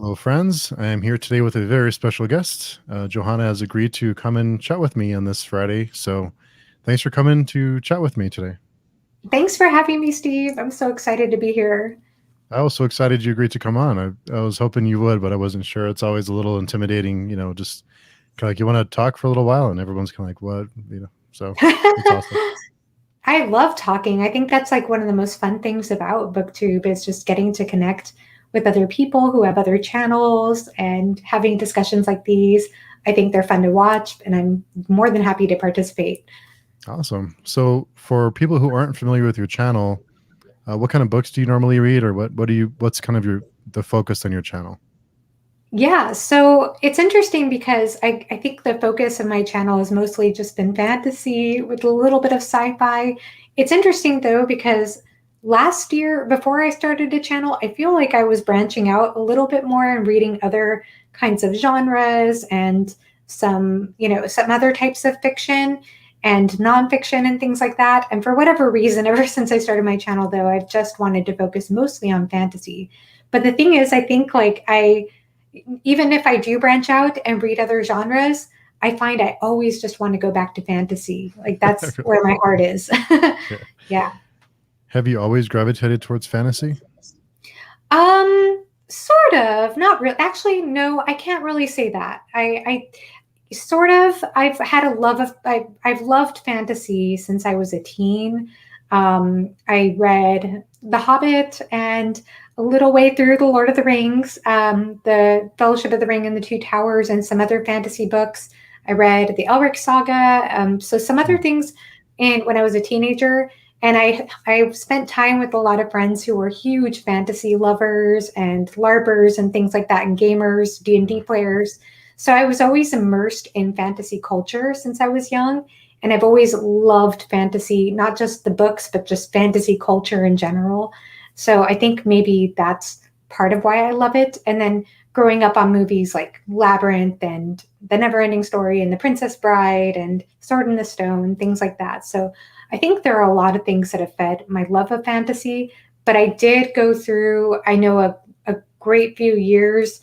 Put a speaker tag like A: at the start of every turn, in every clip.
A: Hello, friends. I am here today with a very special guest. Johanna has agreed to come and chat with me on this Friday. So thanks for coming to chat with me today.
B: Thanks for having me, Steve. I'm so excited to be here.
A: I was so excited you agreed to come on. I was hoping you would, but I wasn't sure. It's always a little intimidating, just kind of like you want to talk for a little while and everyone's kind of like, what? So it's awesome.
B: I love talking. I think that's like one of the most fun things about BookTube is just getting to connect with other people who have other channels and having discussions like these. I think they're fun to watch, and I'm more than happy to participate.
A: Awesome. So for people who aren't familiar with your channel, what kind of books do you normally read or what's kind of the focus on your channel?
B: Yeah, so it's interesting because I think the focus of my channel has mostly just been fantasy with a little bit of sci-fi. It's interesting though, because last year, before I started a channel, I feel like I was branching out a little bit more and reading other kinds of genres and some other types of fiction and nonfiction and things like that. And for whatever reason, ever since I started my channel though, I've just wanted to focus mostly on fantasy. But the thing is, I think like even if I do branch out and read other genres, I find I always just want to go back to fantasy. Like that's
A: Really?
B: where my heart is.
A: Yeah.
B: Yeah.
A: Have you always gravitated towards fantasy?
B: Sort of, not really. Actually, no, I can't really say that. I sort of, I've had a love of, I've loved fantasy since I was a teen. I read The Hobbit and a little way through The Lord of the Rings, The Fellowship of the Ring and the Two Towers, and some other fantasy books. I read the Elric Saga, so some other
A: Hmm.
B: things. And when I was a teenager, and I spent time with a lot of friends who were huge fantasy lovers and LARPers and things like that, and gamers, D&D
A: Yeah.
B: players. So I was always immersed in fantasy culture since I was young. And I've always loved fantasy, not just the books, but just fantasy culture in general. So I think maybe that's part of why I love it. And then growing up on movies like Labyrinth and The Neverending Story and The Princess Bride and Sword in the Stone, things like that. So I think there are a lot of things that have fed my love of fantasy. But I did go through, I know, a great few years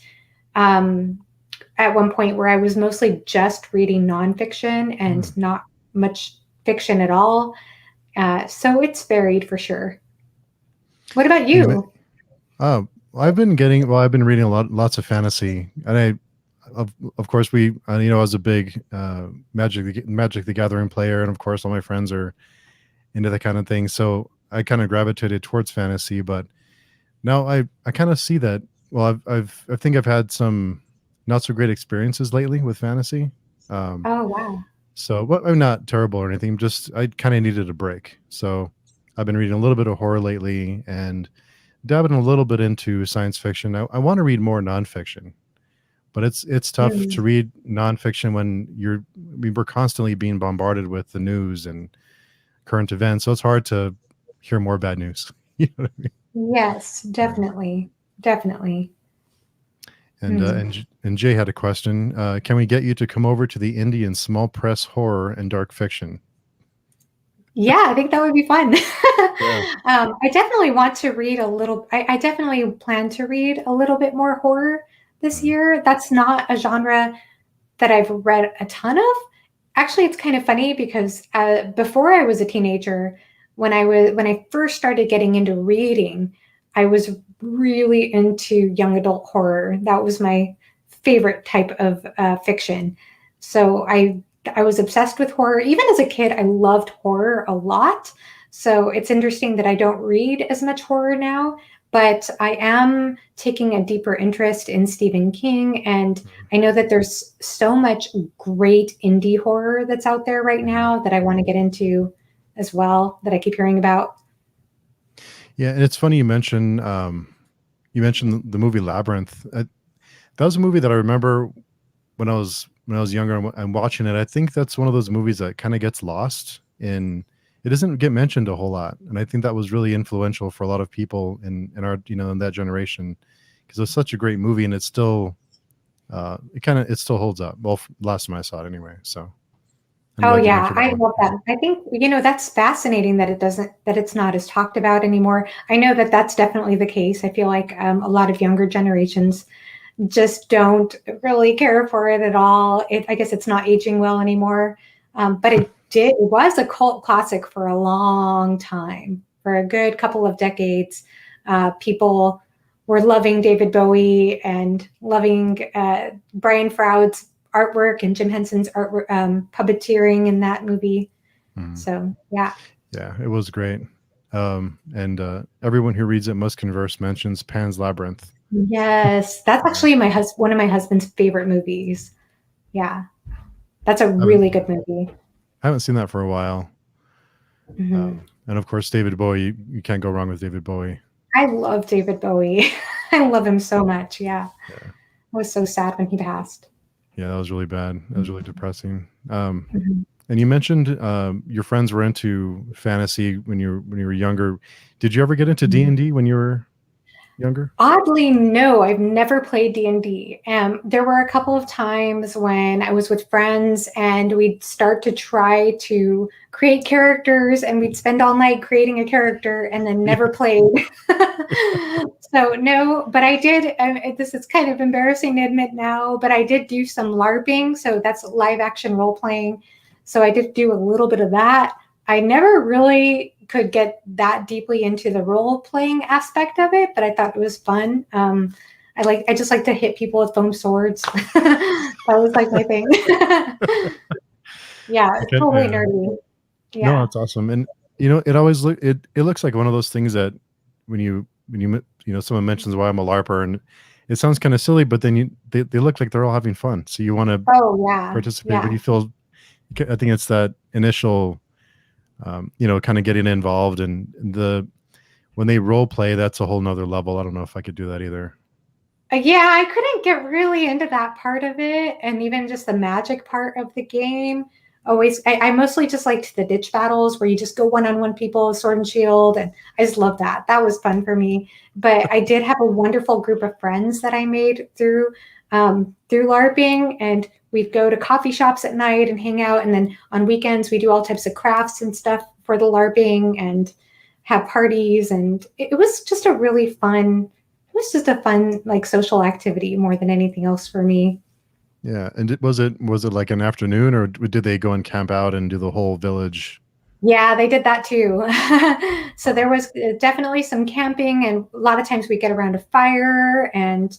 B: um, at one point where I was mostly just reading nonfiction
A: Hmm.
B: and not much fiction at all. So it's varied for sure. What about
A: And you may,
B: you?
A: I've been reading lots of fantasy, and of course, I was a big Magic the Gathering player, and of course, all my friends are into that kind of thing. So I kind of gravitated towards fantasy, but now I kind of see that. Well, I think I've had some not so great experiences lately with fantasy. Um,
B: Oh, wow.
A: So, but I'm not terrible or anything. Just I kind of needed a break. So, I've been reading a little bit of horror lately and dabbing a little bit into science fiction. I want to read more nonfiction, but it's tough to
B: Mm.
A: read nonfiction when we're constantly being bombarded with the news and current events. So it's hard to hear more bad news. You know what I mean?
B: Yes,
A: Yeah.
B: definitely. Definitely. Hmm.
A: And Jay had a question. Can we get you to come over to the indie and small press horror and dark fiction?
B: Yeah, I think that would be fun.
A: Yeah.
B: I definitely want to read a little, I definitely plan to read a little bit more horror this
A: Mhm.
B: year. That's not a genre that I've read a ton of. Actually, it's kind of funny because before I was a teenager, when I first started getting into reading, I was really into young adult horror. That was my favorite type of fiction. So I was obsessed with horror. Even as a kid, I loved horror a lot. So it's interesting that I don't read as much horror now, but I am taking a deeper interest in Stephen King, and I know that there's so much great indie horror that's out there right
A: Mhm.
B: now that I want to get into as well, that I keep hearing about.
A: Yeah, and it's funny you mentioned the movie Labyrinth. That was a movie that I remember when I was younger and watching it. I think that's one of those movies that kind of gets lost in. It doesn't get mentioned a whole lot, and I think that was really influential for a lot of people in our in that generation because it was such a great movie, and it's still it still holds up. Well, last time I saw it anyway. So I'm
B: Oh
A: glad you
B: yeah,
A: mentioned that
B: I
A: one.
B: love
A: Yeah.
B: that. I think, that's fascinating that it's not as talked about anymore. I know that that's definitely the case. I feel like a lot of younger generations just don't really care for it at all. I guess it's not aging well anymore. But it was a cult classic for a long time, for a good couple of decades. People were loving David Bowie and loving Brian Froud's artwork and Jim Henson's artwork, puppeteering in that movie.
A: Mhm.
B: So yeah.
A: Yeah, it was great. And everyone who reads it must converse mentions Pan's Labyrinth.
B: Yes, that's
A: Yeah,
B: actually one of my husband's favorite movies. Yeah, that's a
A: I haven't,
B: really good movie.
A: I haven't seen that for a while.
B: Hmm.
A: And of course, David Bowie. You can't go wrong with David Bowie.
B: I love David Bowie. I love him so much. Yeah,
A: Yeah,
B: I was so sad when he passed.
A: yeah, that was really bad. That was really depressing.
B: Mhm.
A: And you mentioned your friends were into fantasy when you were younger. Did you ever get into D&D when you were younger?
B: Oddly, no, I've never played D&D. There were a couple of times when I was with friends and we'd start to try to create characters and we'd spend all night creating a character and then
A: Yeah.
B: never played. So no, but I did, this is kind of embarrassing to admit now, but I did do some LARPing. So that's live action role playing. So I did do a little bit of that. I never really could get that deeply into the role playing aspect of it, but I thought it was fun. I just like to hit people with foam swords. That was like my thing. Yeah,
A: Okay.
B: totally
A: Yeah.
B: nerdy.
A: No,
B: Yeah.
A: that's awesome. And it always it looks like one of those things that when someone mentions why I'm a LARPer, and it sounds kind of silly, but then they look like they're all having fun. So you want to
B: Oh yeah.
A: participate, but
B: Yeah.
A: you feel I think it's that initial kind of getting involved, and when they role play, that's a whole nother level. I don't know if I could do that either.
B: Yeah, I couldn't get really into that part of it, and even just the magic part of the game. Always, I mostly just liked the ditch battles where you just go one on one people, sword and shield, and I just love that. That was fun for me. But I did have a wonderful group of friends that I made through LARPing, and we'd go to coffee shops at night and hang out, and then on weekends we do all types of crafts and stuff for the LARPing and have parties, and it was just a really fun it was just a fun like social activity more than anything else for me.
A: Yeah, and was it like an afternoon, or did they go and camp out and do the whole village?
B: Yeah, they did that too. So
A: Wow.
B: there was definitely some camping, and a lot of times we get around a fire and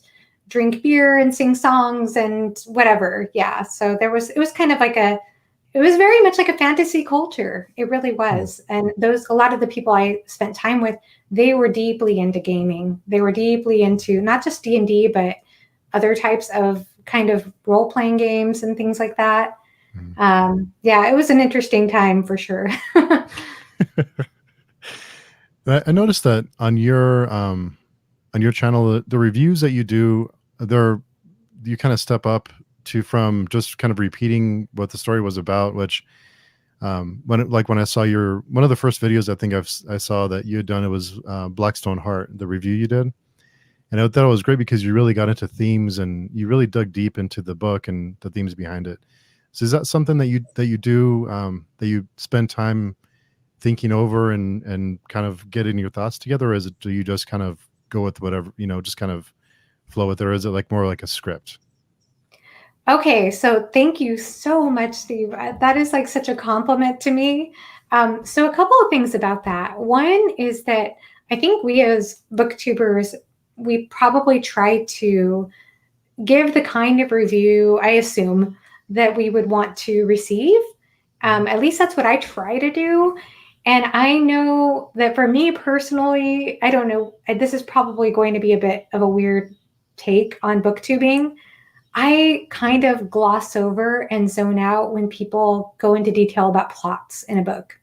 B: drink beer and sing songs and whatever. Yeah, so it was kind of like it was very much like a fantasy culture. It really
A: Cool.
B: was. And a lot of the people I spent time with, they were deeply into gaming. They were deeply into not just D&D, but other types of kind of role playing games and things like that.
A: Mhm.
B: Yeah, it was an interesting time for sure.
A: I noticed that on your channel, the reviews that you do, they're you kind of step up to from just kind of repeating what the story was about, which when I saw your one of the first videos I think I saw that you had done, it was Blackstone Heart, the review you did. And I thought it was great because you really got into themes and you really dug deep into the book and the themes behind it. So is that something that you do, that you spend time thinking over and kind of getting your thoughts together, or is it do you just kind of go with whatever, just kind of flow with it, or is it like more like a script?
B: Okay, so thank you so much, Steve. That is like such a compliment to me. So a couple of things about that. One is that I think we as booktubers, we probably try to give the kind of review I assume that we would want to receive.
A: Mhm.
B: At least that's what I try to do. And I know that for me personally, I don't know, this is probably going to be a bit of a weird take on booktubing. I kind of gloss over and zone out when people go into detail about plots in a book.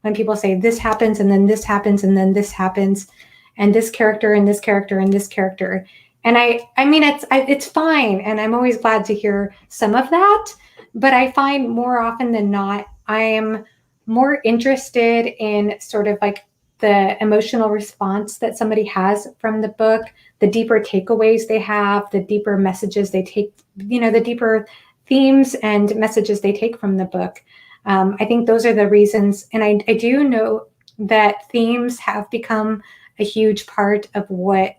B: When people say this happens and then this happens and then this happens and this character and this character and this character. And I mean, it's fine. And I'm always glad to hear some of that. But I find more often than not, I am more interested in sort of like the emotional response that somebody has from the book, the deeper takeaways they have, the deeper messages they take, the deeper themes and messages they take from the book. I think those are the reasons. And I do know that themes have become a huge part of what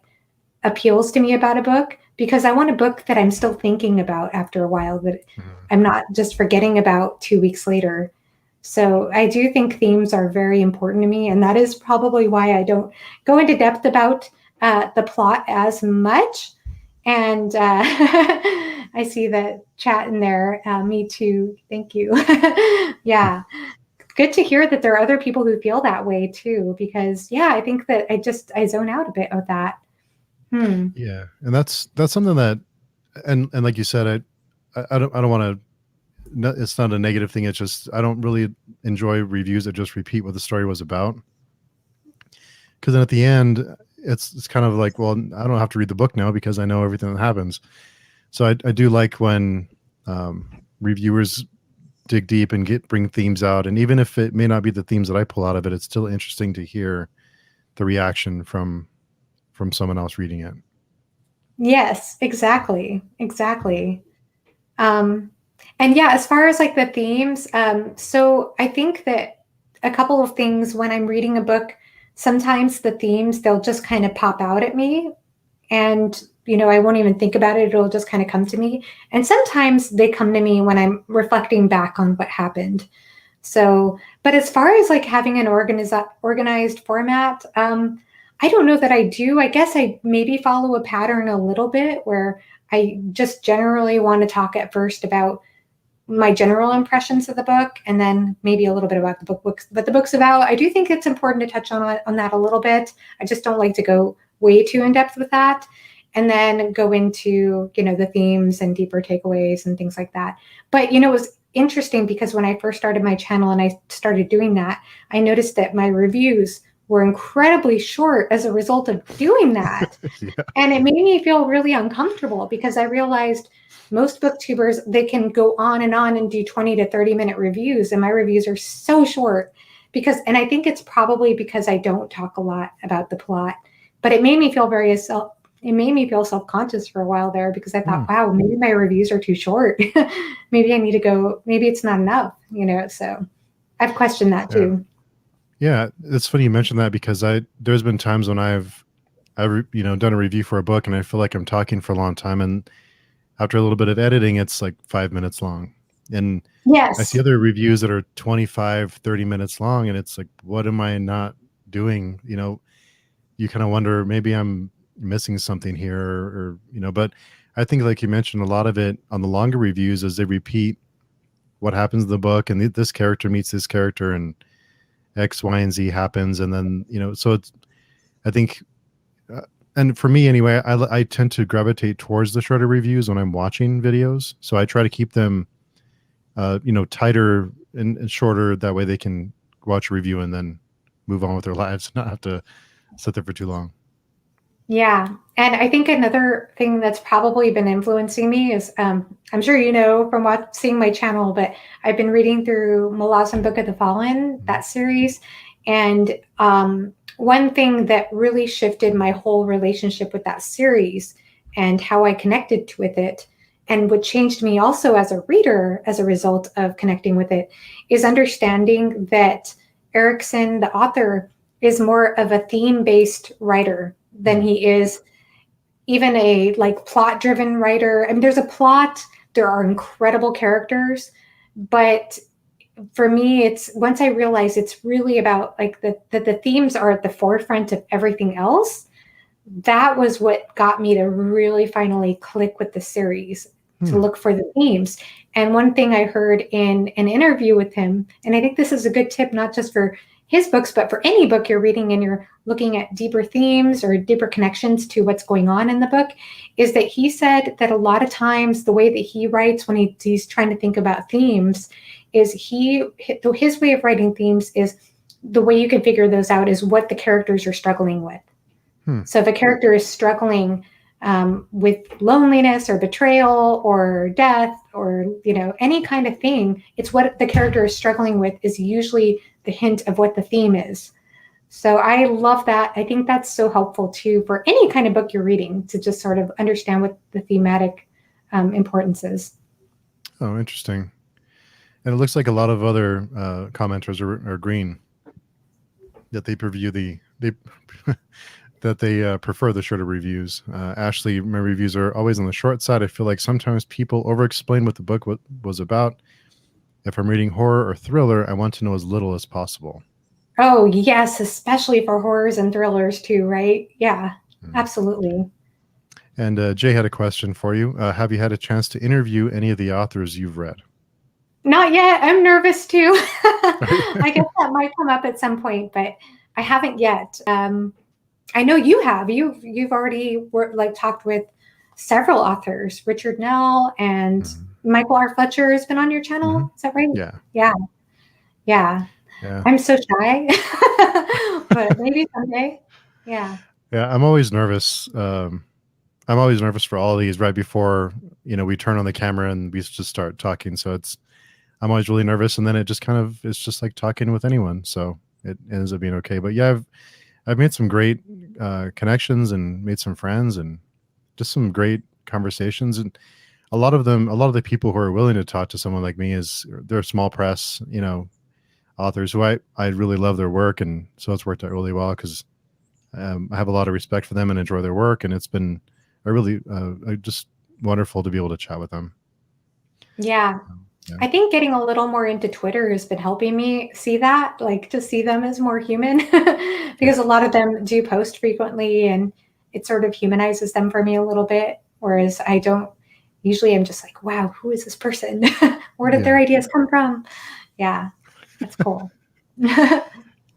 B: appeals to me about a book, because I want a book that I'm still thinking about after a while, that
A: Mhm.
B: I'm not just forgetting about 2 weeks later. So I do think themes are very important to me, and that is probably why I don't go into depth about the plot as much. And I see the chat in there. Me too. Thank you. Yeah, good to hear that there are other people who feel that way too. Because yeah, I think that I zone out a bit with that. Hmm.
A: Yeah, and that's something that, and like you said, I don't want to. No, it's not a negative thing. It's just I don't really enjoy reviews that just repeat what the story was about. Because then at the end, it's kind of like, well, I don't have to read the book now because I know everything that happens. So I do like when reviewers dig deep and bring themes out, and even if it may not be the themes that I pull out of it, it's still interesting to hear the reaction from someone else reading it.
B: Yes, exactly. Exactly. Um, and yeah, as far as like the themes, so I think that a couple of things when I'm reading a book, sometimes the themes, they'll just kind of pop out at me, and I won't even think about it. It'll just kind of come to me. And sometimes they come to me when I'm reflecting back on what happened. So, but as far as like having an organized format, I don't know that I do. I guess I maybe follow a pattern a little bit where I just generally want to talk at first about my general impressions of the book, and then maybe a little bit about the books, but the book's about. I do think it's important to touch on that a little bit. I just don't like to go way too in depth with that, and then go into the themes and deeper takeaways and things like that. But it was interesting because when I first started my channel and I started doing that, I noticed that my reviews were incredibly short as a result of doing that.
A: Yeah.
B: And it made me feel really uncomfortable because I realized most booktubers, they can go on and do 20 to 30-minute reviews, and my reviews are so short. And I think it's probably because I don't talk a lot about the plot. But it made me feel self-conscious for a while there, because I
A: Hmm.
B: thought, wow, maybe my reviews are too short. Maybe I need to go, maybe it's not enough. So I've questioned that
A: Yeah.
B: too.
A: Yeah. It's funny you mentioned that because there's been times when I've done a review for a book and I feel like I'm talking for a long time, and after a little bit of editing, it's like 5 minutes long. And I see
B: Yes.
A: other reviews that are 25, 30 minutes long, and it's like, what am I not doing? You kind of wonder, maybe I'm missing something here, but I think, like you mentioned, a lot of it on the longer reviews is they repeat what happens in the book, and this character meets this character, and X, Y, and Z happens. And then, so I think, uh, and for me anyway, I tend to gravitate towards the shorter reviews when I'm watching videos. So I try to keep them, tighter and shorter. That way they can watch a review and then move on with their lives, not have to sit there for too long.
B: Yeah. And I think another thing that's probably been influencing me is, I'm sure from seeing my channel, but I've been reading through Malazan Book of the Fallen,
A: Mhm.
B: that series. And one thing that really shifted my whole relationship with that series and how I connected with it, and what changed me also as a reader as a result of connecting with it, is understanding that Erickson, the author, is more of a theme based writer than
A: Hmm.
B: he is even a like plot driven writer. I mean, there's a plot, there are incredible characters, but for me, it's once I realize it's really about like the themes are at the forefront of everything else. That was what got me to really finally click with the series, to
A: Hmm.
B: look for the themes. And one thing I heard in an interview with him, and I think this is a good tip not just for his books, but for any book you're reading and you're looking at deeper themes or deeper connections to what's going on in the book, is that he said that a lot of times the way that he writes when he's trying to think about themes is his way of writing themes is the way you can figure those out is what the characters are struggling with.
A: Hmm.
B: So if a character is struggling with loneliness or betrayal or death or any kind of thing, it's what the character is struggling with is usually the hint of what the theme is. So I love that. I think that's so helpful too for any kind of book you're reading, to just sort of understand what the thematic importance is.
A: Oh, interesting. And it looks like a lot of other commenters are green, that they preview the they that they prefer the shorter reviews. Ashley, my reviews are always on the short side. I feel like sometimes people over-explain what the book was about. If I'm reading horror or thriller, I want to know as little as possible.
B: Oh, yes, especially for horrors and thrillers too, right? Yeah,
A: Mm.
B: absolutely.
A: And Jay had a question for you. Have you had a chance to interview any of the authors you've read?
B: Not yet. I'm nervous too. I guess that might come up at some point, but I haven't yet. I know you have. You've already talked with several authors. Richard Nell and
A: Mhm.
B: Michael R. Fletcher has been on your
A: Mhm.
B: channel. Is that right?
A: Yeah.
B: Yeah, yeah.
A: Yeah.
B: I'm so shy, but maybe someday. Yeah.
A: Yeah. I'm always nervous. I'm always nervous for all these right before, we turn on the camera and we just start talking. So I'm always really nervous. And then it just it's just like talking with anyone. So it ends up being okay. But yeah, I've made some great connections and made some friends and just some great conversations. And a lot of the people who are willing to talk to someone like me they're small press, authors who I really love their work. And so it's worked out really well because I have a lot of respect for them and enjoy their work. And it's been a really just wonderful to be able to chat with them.
B: Yeah.
A: Yeah.
B: I think getting a little more into Twitter has been helping me see that, like to see them as more human,
A: Yeah.
B: because a lot of them do post frequently and it sort of humanizes them for me a little bit. Whereas I don't, usually I'm just like, wow, who is this person? Where did their
A: Yeah.
B: ideas come from? Yeah, that's cool.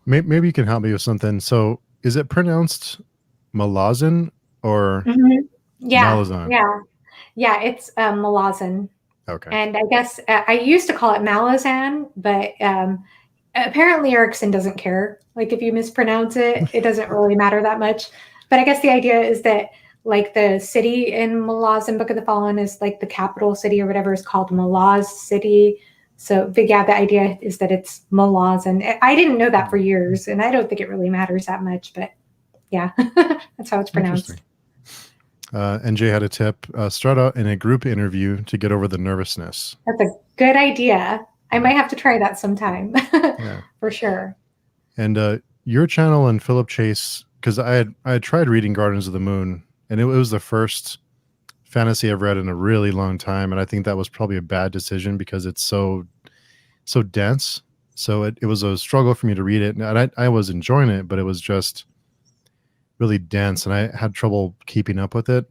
A: Maybe you can help me with something. So is it pronounced Malazan or
B: Mhm. Yeah,
A: Malazan?
B: yeah, yeah, it's Malazan.
A: Okay.
B: And I guess I used to call it Malazan, but apparently Erickson doesn't care. Like if you mispronounce it, it doesn't really matter that much. But I guess the idea is that like the city in Malaz Book of the Fallen is like the capital city or whatever is called Malaz City. So, but yeah, the idea is that it's Malaz, and I didn't know that for years, and I don't think it really matters that much. But yeah, that's how it's
A: Interesting.
B: pronounced.
A: And Jay had a tip: start out in a group interview to get over the nervousness.
B: That's a good idea. I
A: Yeah.
B: might have to try that sometime
A: Yeah.
B: for sure.
A: And your channel and Philip Chase, because I had tried reading Gardens of the Moon, and it was the first fantasy I've read in a really long time, and I think that was probably a bad decision because it's so dense. So it was a struggle for me to read it, and I was enjoying it, but it was just really dense, and I had trouble keeping up with it.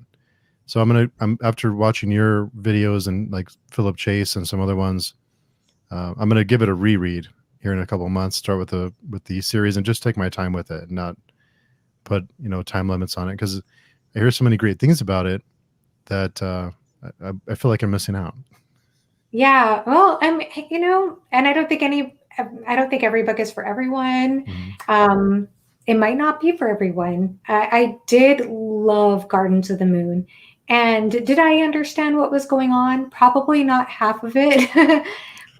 A: So I'm after watching your videos and like Philip Chase and some other ones, I'm gonna give it a reread here in a couple of months. Start with the series and just take my time with it, and not put time limits on it because I hear so many great things about it that I feel like I'm missing out.
B: Yeah, well, and I don't think every book is for everyone.
A: Mhm.
B: Um, it might not be for everyone. I did love Gardens of the Moon. And did I understand what was going on? Probably not half of it,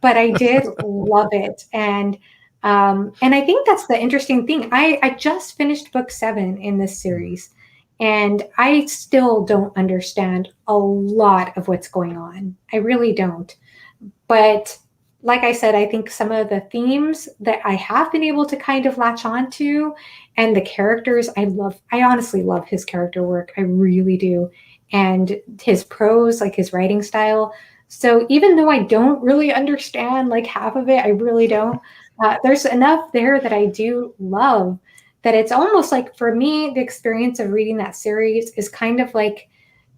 B: but I did love it. And I think that's the interesting thing. I just finished book 7 in this
A: Mhm.
B: series, and I still don't understand a lot of what's going on. I really don't. But like I said, I think some of the themes that I have been able to kind of latch on to and the characters I love, I honestly love his character work. I really do. And his prose, like his writing style. So even though I don't really understand like half of it, I really don't, there's enough there that I do love that it's almost like for me, the experience of reading that series is kind of like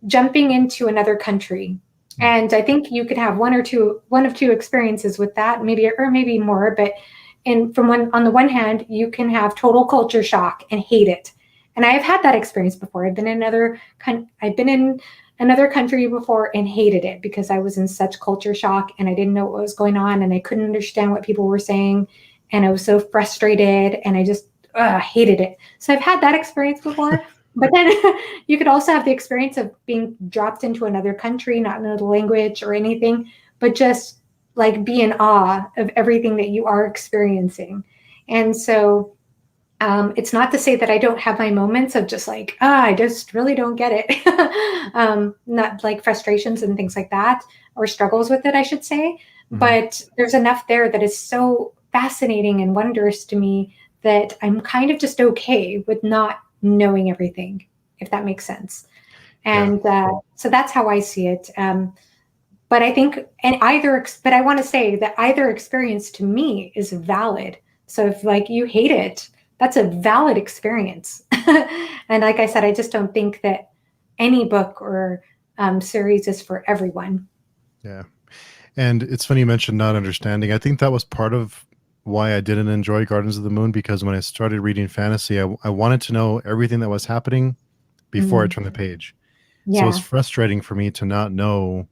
B: jumping into another country. And I think you could have one of two experiences with that, maybe or maybe more. But on the one hand, you can have total culture shock and hate it. And I've had that experience before. I've been in another country before and hated it because I was in such culture shock and I didn't know what was going on and I couldn't understand what people were saying and I was so frustrated and I just hated it. So I've had that experience before. But then you could also have the experience of being dropped into another country, not know the language or anything, but just like be in awe of everything that you are experiencing. And so it's not to say that I don't have my moments of just like, I just really don't get it. Not like frustrations and things like that, or struggles with it, I should say.
A: Mhm.
B: But there's enough there that is so fascinating and wondrous to me that I'm kind of just okay with not knowing everything, if that makes sense.
A: Yeah.
B: And so that's how I see it. But I think, but I want to say that either experience to me is valid. So if like you hate it, that's a valid experience. And like I said, I just don't think that any book or series is for everyone.
A: Yeah. And it's funny you mentioned not understanding. I think that was part of why I didn't enjoy Gardens of the Moon, because when I started reading fantasy, I wanted to know everything that was happening before I
B: Mm,
A: turned the page. So it's
B: yeah.
A: frustrating for me to not know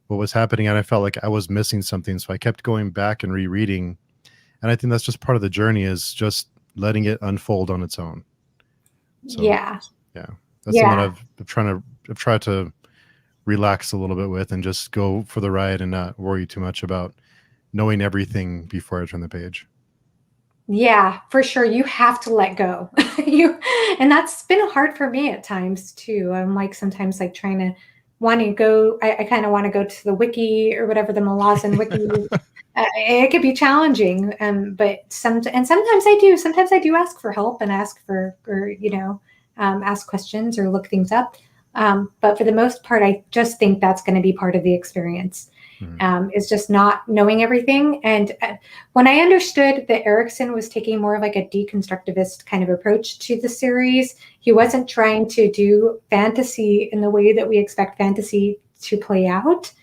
A: what was happening, and I felt like I was missing something. So I kept going back and rereading. And I think that's just part of the journey, is just letting it unfold on its own. So
B: Yeah.
A: yeah, that's something that
B: Yeah.
A: I've tried to relax a little bit with and just go for the ride and not worry too much about knowing everything before I turn the page.
B: Yeah, for sure. You have to let go. you and that's been hard for me at times too. I'm like sometimes like trying to want to go. I kind of want to go to the wiki or whatever the Malazan wiki. It could be challenging, but sometimes I do. Sometimes I do ask for help and ask for or ask questions or look things up. But for the most part, I just think that's going to be part of the experience.
A: Mhm.
B: Is just not knowing everything. And when I understood that Erickson was taking more of like a deconstructivist kind of approach to the series, he wasn't trying to do fantasy in the way that we expect fantasy to play out.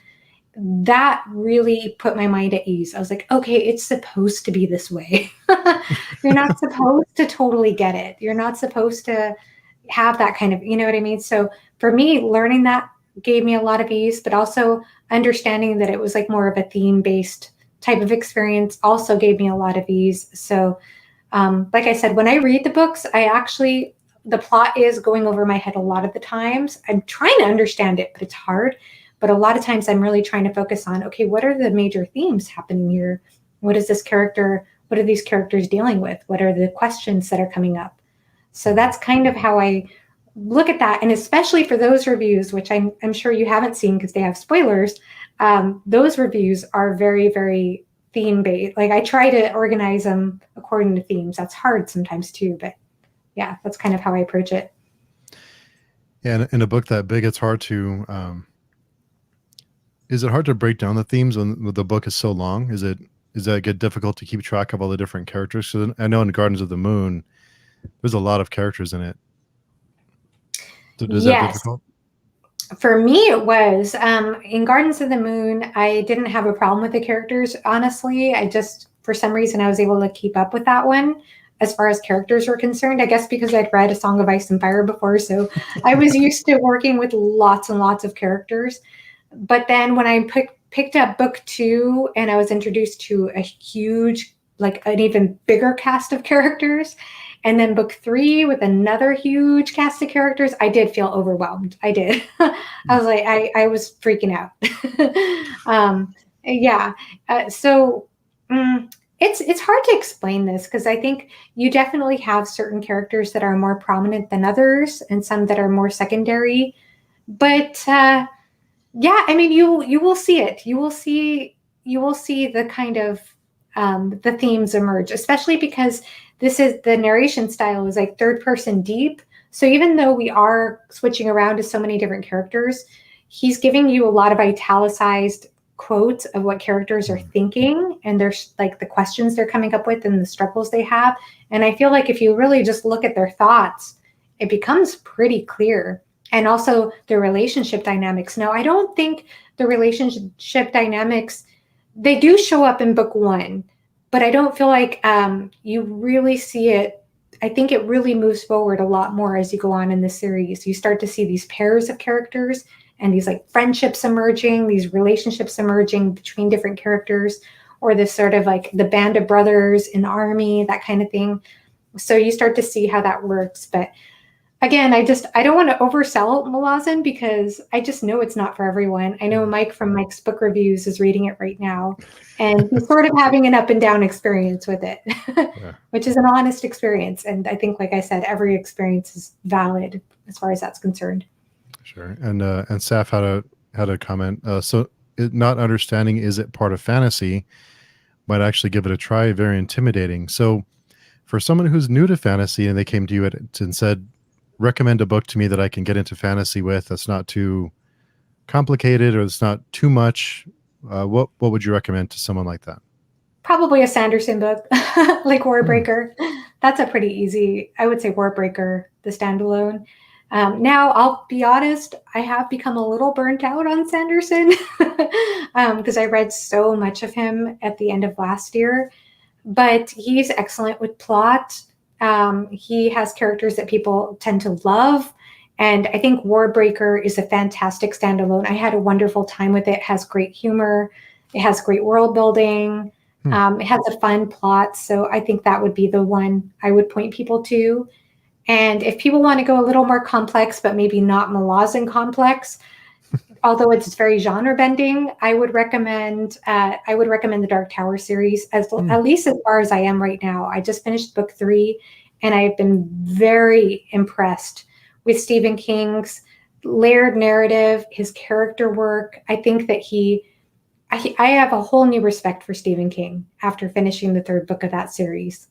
B: That really put my mind at ease. I was like, okay, it's supposed to be this way. You're not supposed to totally get it. You're not supposed to have that kind of, you know what I mean? So for me, learning that gave me a lot of ease, but also understanding that it was like more of a theme based type of experience also gave me a lot of ease. So, like I said, when I read the books, the plot is going over my head a lot of the times. I'm trying to understand it, but it's hard. But a lot of times I'm really trying to focus on, okay, what are the major themes happening here? What are these characters dealing with? What are the questions that are coming up? So
A: Mhm.
B: that's kind of how I look at that. And especially for those reviews, which I'm sure you haven't seen because they have spoilers, those reviews are very, very theme based. Like I try to organize them according to themes. That's hard sometimes too, but yeah, that's kind of how I approach it.
A: Yeah, in a book that big, it's hard to. Is it hard to break down the themes when the book is so long? Is that get difficult to keep track of all the different characters? So I know in Gardens of the Moon, there's a lot of characters in it. So is that
B: Yes,
A: difficult?
B: for me, it was in Gardens of the Moon. I didn't have a problem with the characters, honestly. I just, for some reason, I was able to keep up with that one as far as characters were concerned. I guess because I'd read A Song of Ice and Fire before, so I was used to working with lots and lots of characters. But then when I picked up book two and I was introduced to a huge, like an even bigger cast of characters, and then book three with another huge cast of characters, I did feel overwhelmed. I did. I was like, I was freaking out. Yeah. So it's hard to explain this because I think you definitely have certain characters that are more prominent than others, and some that are more secondary. But yeah, I mean, you will see it. You will see the kind of the themes emerge, especially because this is the narration style is like third person deep. So even though we are switching around to so many different characters, he's giving you a lot of italicized quotes of what characters are
A: Mhm.
B: thinking, and there's like the questions they're coming up with and the struggles they have. And I feel like if you really just look at their thoughts, it becomes pretty clear, and also the relationship dynamics. Now, I don't think the relationship dynamics, they do show up in book one, but I don't feel like you really see it. I think it really moves forward a lot more as you go on in the series. You start to see these pairs of characters and these like friendships emerging, these relationships emerging between different characters, or this sort of like the band of brothers in the army, that kind of thing. So you start to see how that works. But again, I don't want to oversell Malazan because I just know it's not for everyone. I know
A: Yeah.
B: Mike from Mike's book reviews is reading it right now, and he's sort of having an up and down experience with it,
A: Yeah.
B: which is an honest experience. And I think, like I said, every experience is valid as far as that's concerned.
A: Sure. And Saf had a comment. Not understanding, is it part of fantasy, might actually give it a try. Very intimidating. So for someone who's new to fantasy and they came to you and said, recommend a book to me that I can get into fantasy with that's not too complicated or it's not too much, what would you recommend to someone like that?
B: Probably a Sanderson book, like
A: Hmm.
B: Warbreaker. That's a pretty easy, I would say Warbreaker, the standalone. Now, I'll be honest, I have become a little burnt out on Sanderson because I read so much of him at the end of last year. But he's excellent with plot. He has characters that people tend to love. And I think Warbreaker is a fantastic standalone. I had a wonderful time with it. It has great humor, it has great world building,
A: Hmm.
B: it has a fun plot. So I think that would be the one I would point people to. And if people want to go a little more complex, but maybe not Malazan complex, although it's very genre bending, I would recommend the Dark Tower series
A: Hmm.
B: at least as far as I am right now. I just finished book 3, and I've been very impressed with Stephen King's layered narrative, his character work. I think that I have a whole new respect for Stephen King after finishing the 3rd book of that series.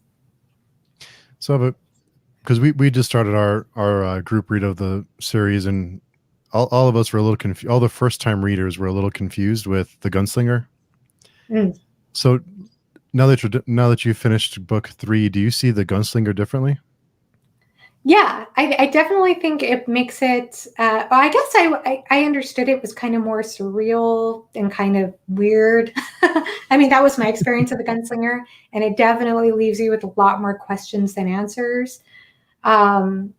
A: So, because we just started our group read of the series, and all of us were a little confused. All the first time readers were a little confused with the gunslinger.
B: Mm.
A: So now that you've finished book 3, do you see the gunslinger differently?
B: Yeah, I definitely think it makes it. Well, I guess I understood it was kind of more surreal and kind of weird. I mean, that was my experience of the Gunslinger, and it definitely leaves you with a lot more questions than answers. Um,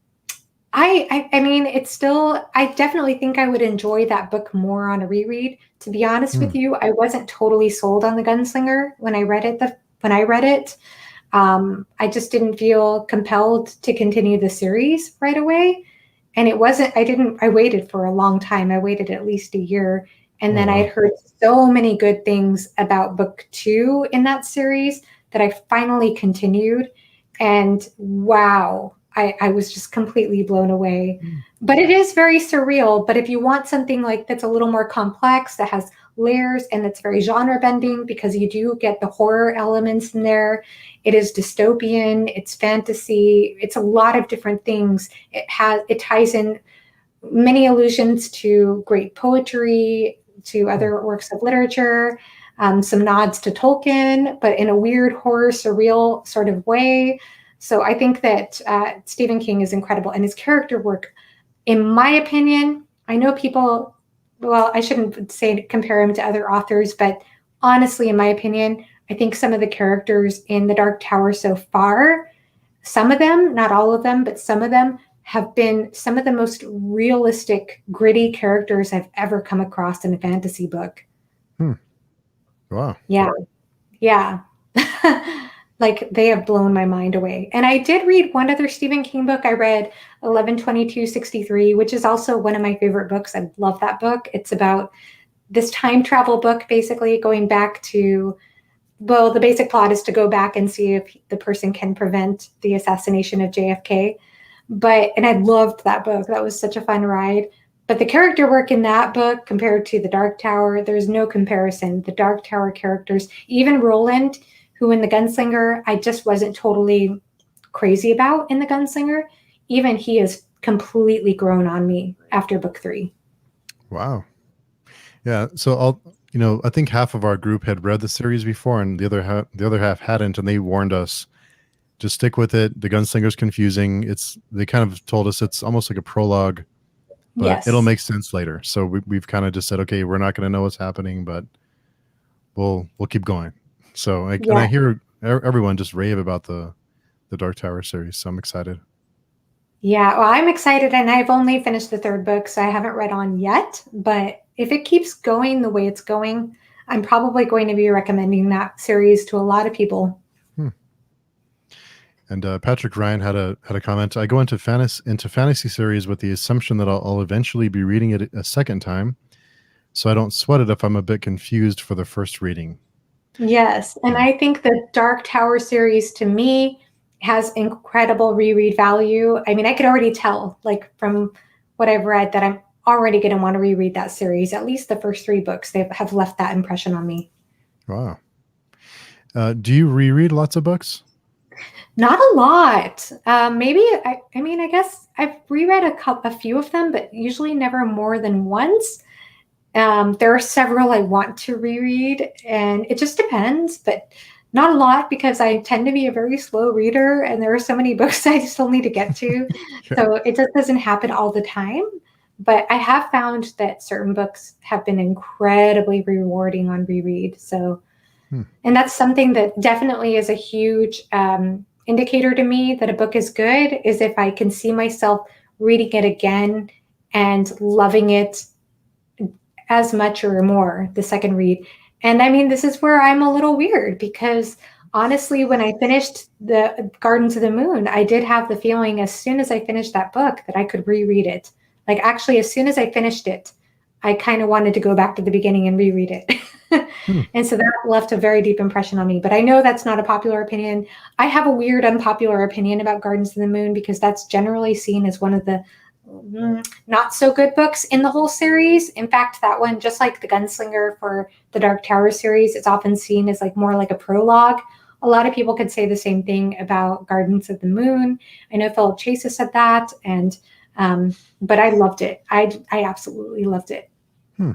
B: I mean, it's still. I definitely think I would enjoy that book more on a reread. To be honest
A: Hmm.
B: with you, I wasn't totally sold on the Gunslinger when I read it. When I read it, I just didn't feel compelled to continue the series right away. And it wasn't, I waited for a long time. I waited at least a year. And
A: Oh
B: then I had
A: wow.
B: heard so many good things about book 2 in that series that I finally continued. And wow, I was just completely blown away.
A: Hmm.
B: But it is very surreal. But if you want something like that's a little more complex, that has layers and that's very genre bending because you do get the horror elements in there, it is dystopian, it's fantasy, it's a lot of different things. It ties in many allusions to great poetry, to
A: Hmm.
B: other works of literature, some nods to Tolkien, but in a weird horror surreal sort of way. So I think that Stephen King is incredible, and his character work, in my opinion, I know people, well, I shouldn't say compare him to other authors, but honestly, in my opinion, I think some of the characters in The Dark Tower so far, some of them, not all of them, but some of them have been some of the most realistic, gritty characters I've ever come across in a fantasy book.
A: Hmm. Wow.
B: Yeah, yeah. Like they have blown my mind away. And I did read one other Stephen King book. I read 11/22/63, which is also one of my favorite books. I love that book. It's about this time travel book, basically going back to, well, the basic plot is to go back and see if the person can prevent the assassination of JFK. And I loved that book. That was such a fun ride. But the character work in that book compared to the Dark Tower, there's no comparison. The Dark Tower characters, even Roland, who in the Gunslinger, I just wasn't totally crazy about in the Gunslinger, even he has completely grown on me after book 3.
A: Wow. Yeah. So I think half of our group had read the series before, and the other half hadn't, and they warned us just stick with it. The gunslinger's confusing. They kind of told us it's almost like a prologue, but it'll
B: Yes.
A: make sense later. So we've kind of just said, okay, we're not going to know what's happening, but we'll keep going. So I
B: Yeah.
A: hear everyone just rave about the Dark Tower series, so I'm excited.
B: Yeah, well, I'm excited, and I've only finished the 3rd book, so I haven't read on yet. But if it keeps going the way it's going, I'm probably going to be recommending that series to a lot of people.
A: Hmm. And Patrick Ryan had a comment. I go into fantasy series with the assumption that I'll eventually be reading it a second time, so I don't sweat it if I'm a bit confused for the first reading.
B: Yes, and
A: Yeah.
B: I think the Dark Tower series to me has incredible reread value. I mean, I could already tell, like from what I've read, that I'm already going to want to reread that series. At least the first 3 books, they have left that impression on me.
A: Wow. Do you reread lots of books?
B: Not a lot. Maybe I mean, I guess I've reread a few of them, but usually never more than once. There are several I want to reread, and it just depends, but not a lot because I tend to be a very slow reader, and there are so many books I still need to get to.
A: Yeah.
B: So it just doesn't happen all the time. But I have found that certain books have been incredibly rewarding on reread. So,
A: Hmm.
B: and that's something that definitely is a huge indicator to me that a book is good is if I can see myself reading it again and loving it as much or more the second read. And I mean, this is where I'm a little weird because honestly, when I finished the Gardens of the Moon, I did have the feeling as soon as I finished that book that I could reread it. Like, actually, as soon as I finished it, I kind of wanted to go back to the beginning and reread it.
A: Hmm.
B: And so that left a very deep impression on me. But I know that's not a popular opinion. I have a weird, unpopular opinion about Gardens of the Moon because that's generally seen as one of the not so good books in the whole series. In fact, that one, just like the Gunslinger for the Dark Tower series, it's often seen as like more like a prologue. A lot of people could say the same thing about Gardens of the Moon. I know Philip Chase has said that, and but I loved it. I absolutely loved it.
A: Hmm.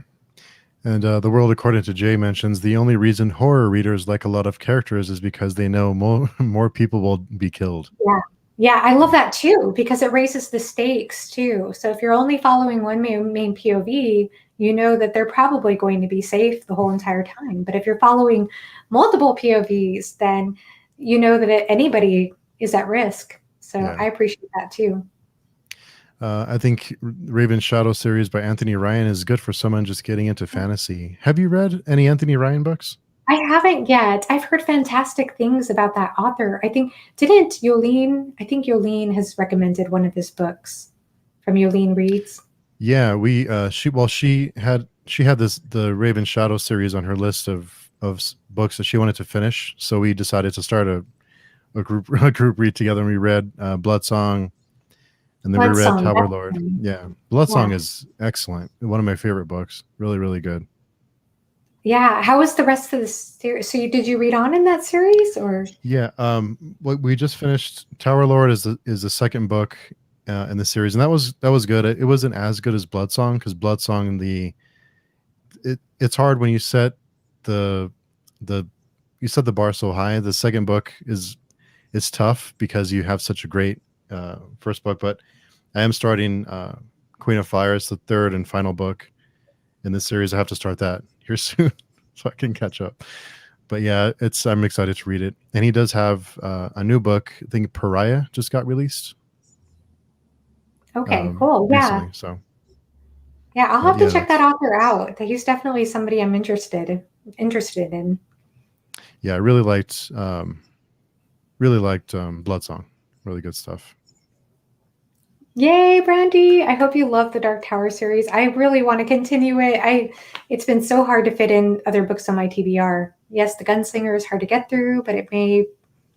A: And The World According to Jay mentions the only reason horror readers like a lot of characters is because they know more people will be killed.
B: Yeah. Yeah, I love that too because it raises the stakes too. So if you're only following one main POV, you know that they're probably going to be safe the whole entire time. But if you're following multiple POVs, then you know that anybody is at risk. So
A: Yeah.
B: I appreciate that too.
A: I think Raven Shadow series by Anthony Ryan is good for someone just getting into fantasy. Have you read any Anthony Ryan books?
B: I haven't yet. I've heard fantastic things about that author. I think didn't Yolene? I think Yolene has recommended one of his books from Yolene Reads.
A: Yeah, we she had this the Raven Shadow series on her list of books that she wanted to finish. So we decided to start a group a group read together, and we read Blood Song, and then we
B: Blood
A: read
B: Song.
A: Tower
B: That's
A: Lord.
B: fun.
A: Yeah, Blood Song
B: Yeah.
A: is excellent. One of my favorite books. Really, really good.
B: Yeah. How was the rest of the series? So did you read on in that series or?
A: Yeah, we just finished Tower Lord is the second book in the series, and that was good. It wasn't as good as Blood Song because Blood Song it's hard when you set the the you set the bar so high. The second book is it's tough because you have such a great first book. But I am starting Queen of Fire. It's the third and final book in this series. I have to start that here soon so I can catch up. But yeah, it's I'm excited to read it. And he does have a new book. I think Pariah just got released
B: Okay, cool. Yeah.
A: recently. So,
B: Yeah, I'll
A: but
B: have to
A: yeah,
B: check that
A: that's
B: author out. He's definitely somebody I'm interested in.
A: yeah. I really liked Blood Song. Really good stuff.
B: Yay, Brandy. I hope you love the Dark Tower series. I really want to continue it. It's been so hard to fit in other books on my TBR. Yes, The Gunslinger is hard to get through, but it may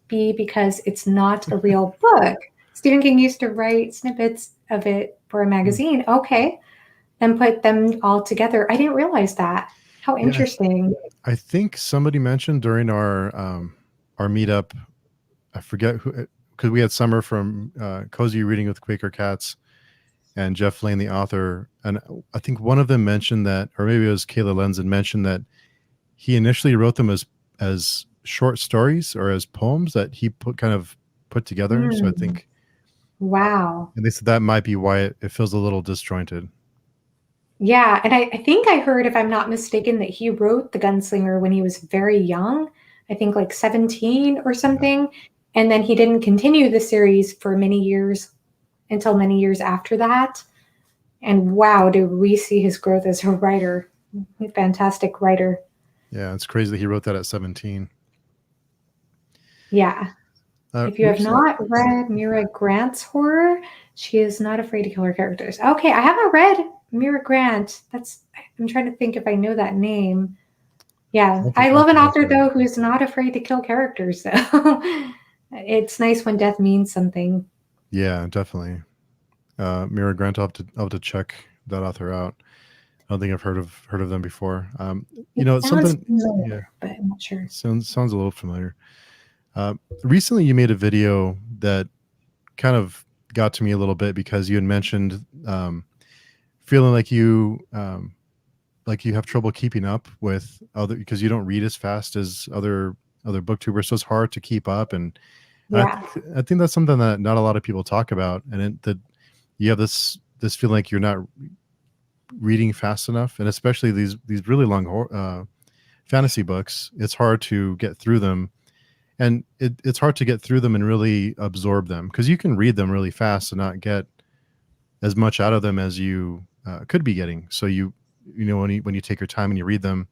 B: be because it's not a real book. Stephen King used to write snippets of it for a
A: Hmm.
B: magazine. Okay, then put them all together. I didn't realize that. How
A: Yeah,
B: interesting.
A: I think somebody mentioned during our meetup. I forget who because we had Summer from Cozy Reading with Quaker Cats and Jeff Lane, the author, and I think one of them mentioned that, or maybe it was Kayla Lenzen mentioned that he initially wrote them as short stories or as poems that he put together. So I
B: Mm,
A: think,
B: wow.
A: and they said that might be why it feels a little disjointed.
B: Yeah, and I think I heard, if I'm not mistaken, that he wrote The Gunslinger when he was very young. I think like 17 or
A: Yeah,
B: something. And then he didn't continue the series for many years until many years after that. And wow, do we see his growth as a writer. Fantastic writer.
A: yeah, it's crazy that he wrote that at 17.
B: Yeah. If you have
A: Recently,
B: not read Mira Grant's horror, she is not afraid to kill her characters. Okay, I haven't read Mira Grant. I'm trying to think if I know that name. Yeah, I
A: I'll have
B: love
A: to
B: an
A: look
B: author
A: for it.
B: though who's not afraid to kill characters. So it's nice when death means something.
A: Yeah, definitely. Mira Grant, I'll have to check that author out. I don't think I've heard of them before.
B: It sounds
A: Something.
B: familiar,
A: Yeah,
B: but I'm not sure.
A: sounds a little familiar. Uh, Recently, you made a video that kind of got to me a little bit because you had mentioned feeling like you have trouble keeping up with other because you don't read as fast as other booktubers, so it's hard to keep up. And
B: Yeah.
A: I think that's something that not a lot of people talk about, and that you have this feeling like you're not reading fast enough, and especially these really long fantasy books. It's hard to get through them, and it's hard to get through them and really absorb them because you can read them really fast and not get as much out of them as you could be getting. So you know when you take your time and you read them.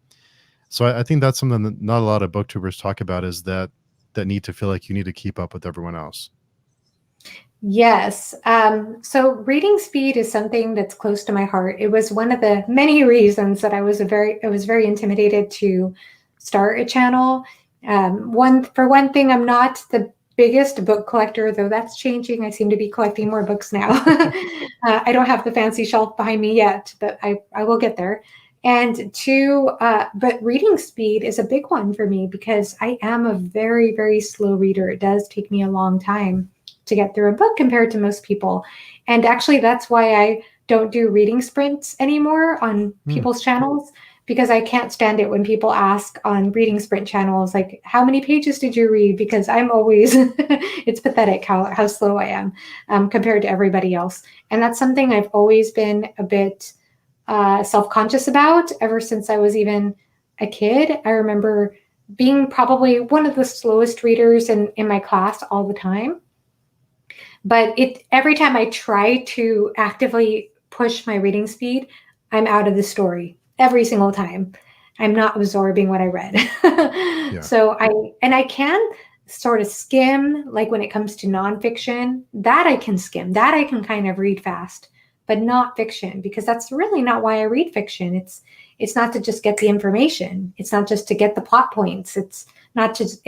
A: So I think that's something that not a lot of booktubers talk about, is that need to feel like you need to keep up with everyone else.
B: Yes. So reading speed is something that's close to my heart. It was one of the many reasons that I was very intimidated to start a channel. For one thing, I'm not the biggest book collector, though that's changing. I seem to be collecting more books now. I don't have the fancy shelf behind me yet, but I will get there. And two, but reading speed is a big one for me because I am a very, very slow reader. It does take me a long time to get through a book compared to most people. And actually, that's why I don't do reading sprints anymore on
A: Hmm.
B: people's channels, because I can't stand it when people ask on reading sprint channels, like, how many pages did you read? Because I'm always, it's pathetic how slow I am compared to everybody else. And that's something I've always been a bit self conscious about ever since I was even a kid. I remember being probably one of the slowest readers in my class all the time, but it every time I try to actively push my reading speed, I'm out of the story every single time. I'm not absorbing what I read.
A: Yeah.
B: So I can sort of skim, like when it comes to nonfiction, that I can skim, that I can kind of read fast, but not fiction, because that's really not why I read fiction. It's not to just get the information. It's not just to get the plot points. It's not just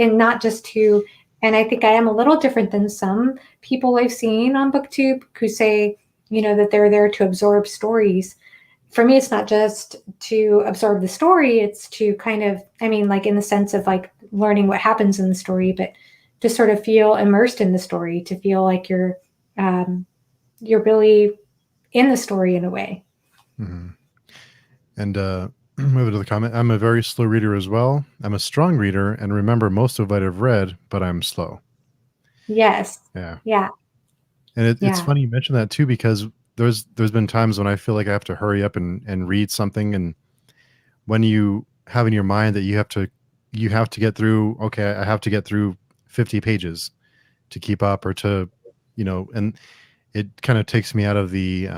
B: to, and I think I am a little different than some people I've seen on BookTube who say, that they're there to absorb stories. For me, it's not just to absorb the story, it's to kind of, I mean, like in the sense of like learning what happens in the story, but to sort of feel immersed in the story, to feel like you're really in the story in a way.
A: Hmm. And moving to the comment, I'm a very slow reader as well. I'm a strong reader and remember most of what I've read, but I'm slow.
B: Yes.
A: Yeah.
B: Yeah.
A: And it's
B: Yeah.
A: funny you mention that too, because there's been times when I feel like I have to hurry up and read something, and when you have in your mind that you have to get through, okay, I have to get through 50 pages to keep up, or to, and it kind of takes me out of the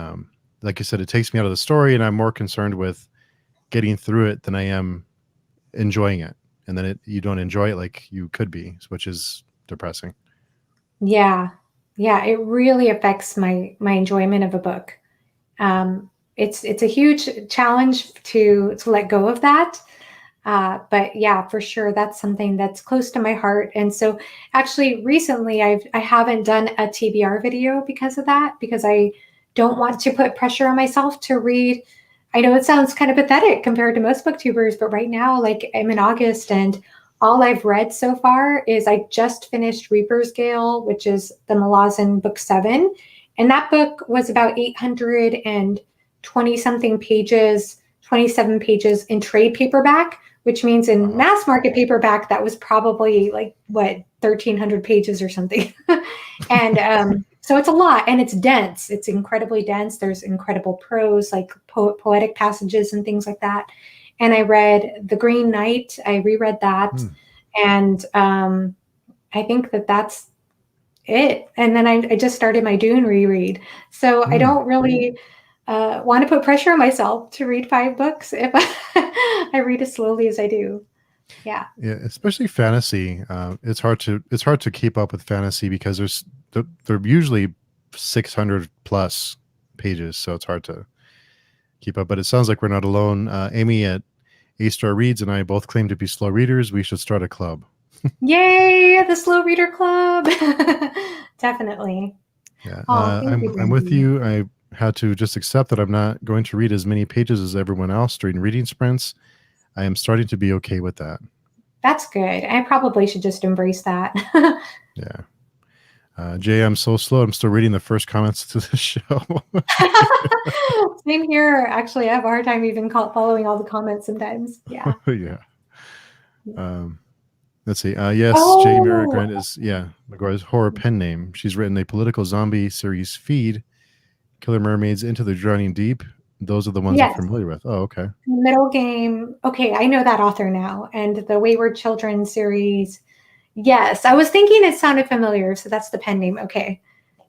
A: like you said, it takes me out of the story, and I'm more concerned with getting through it than I am enjoying it. And then you don't enjoy it like you could be, which is depressing.
B: Yeah. Yeah. It really affects my enjoyment of a book. It's a huge challenge to let go of that. But yeah, for sure, that's something that's close to my heart. And so, actually, recently I haven't done a TBR video because of that, because I don't want to put pressure on myself to read. I know it sounds kind of pathetic compared to most booktubers, but right now, like I'm in August, and all I've read so far is I just finished Reaper's Gale, which is the Malazan book 7, and that book was about 820 something pages, 27 pages in trade paperback, which means in
A: Wow.
B: mass market paperback, that was probably like what, 1,300 pages or something. And so it's a lot, and it's dense. It's incredibly dense. There's incredible prose, like poetic passages and things like that. And I read The Green Knight. I reread that.
A: Hmm.
B: And I think that that's it. And then I just started my Dune reread. So I
A: Hmm.
B: don't really want to put pressure on myself to read 5 books if I read as slowly as I do. Yeah.
A: Yeah, especially fantasy. It's hard to keep up with fantasy because they're usually 600 plus pages, so it's hard to keep up. But it sounds like we're not alone. Amy at A Star Reads and I both claim to be slow readers. We should start a club.
B: Yay, the Slow Reader Club. Definitely.
A: Yeah,
B: Oh, thank you,
A: I'm with
B: Brandy.
A: you. I had to just accept that I'm not going to read as many pages as everyone else during reading sprints. I am starting to be okay with that.
B: That's good. I probably should just embrace that.
A: Yeah. Jay, I'm so slow. I'm still reading the first comments to the show.
B: Same here. Actually, I have a hard time even following all the comments sometimes. Yeah.
A: Yeah. Um, let's see. Yes, Jay
B: Oh,
A: Marigrand is, yeah, McGuire's horror pen name. She's written a political zombie series, Feed, Killer Mermaids, Into the Drowning Deep. Those are the ones I'm
B: yes.
A: familiar with. Oh, okay.
B: Middle Game. Okay, I know that author now. And the Wayward Children series. Yes, I was thinking it sounded familiar, so that's the pen name. Okay.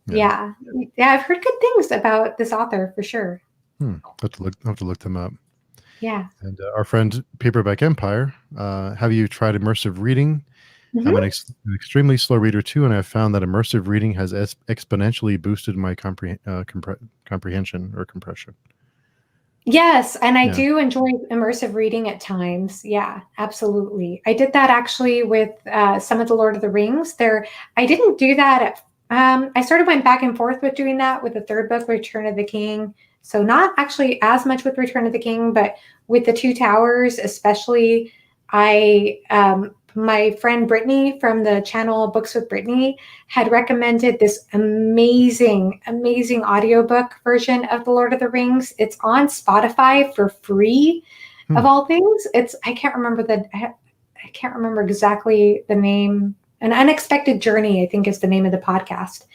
A: Yeah.
B: Yeah. Yeah, I've heard good things about this author for sure.
A: Have to look them up.
B: Yeah.
A: And our friend Paperback Empire, have you tried immersive reading? I'm
B: Hmm.
A: an extremely slow reader too, and I've found that immersive reading has exponentially boosted my comprehension or compression.
B: Yes, and I
A: Yeah.
B: do enjoy immersive reading at times. Yeah, absolutely. I did that actually with some of the Lord of the Rings. I didn't do that. I sort of went back and forth with doing that with the third book, Return of the King. So not actually as much with Return of the King, but with the Two Towers, especially. My friend Brittany from the channel Books with Brittany had recommended this amazing, amazing audiobook version of The Lord of the Rings. It's on Spotify for free,
A: Hmm.
B: of all things. I can't remember I can't remember exactly the name. An Unexpected Journey, I think, is the name of the podcast.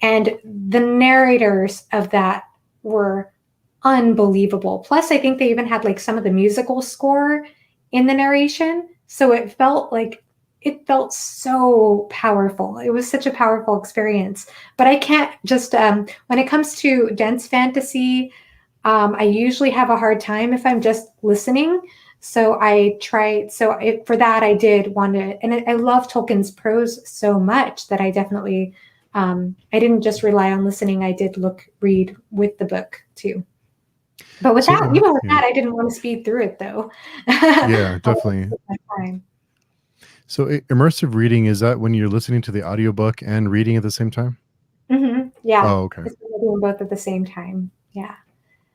B: And the narrators of that were unbelievable. Plus, I think they even had like some of the musical score in the narration. So it felt so powerful. It was such a powerful experience. But I can't just when it comes to dense fantasy, I usually have a hard time if I'm just listening. So I try. For that, I did want to, and I love Tolkien's prose so much that I definitely, I didn't just rely on listening. I did read with the book too. But with
A: So
B: that, even with
A: yeah,
B: that, I didn't want to speed through it though.
A: yeah,
B: I wanted to
A: definitely.
B: take my time.
A: So immersive reading, is that when you're listening to the audiobook and reading at the same time?
B: Yeah,
A: Oh, okay.
B: it's when doing both at the same time. Yeah.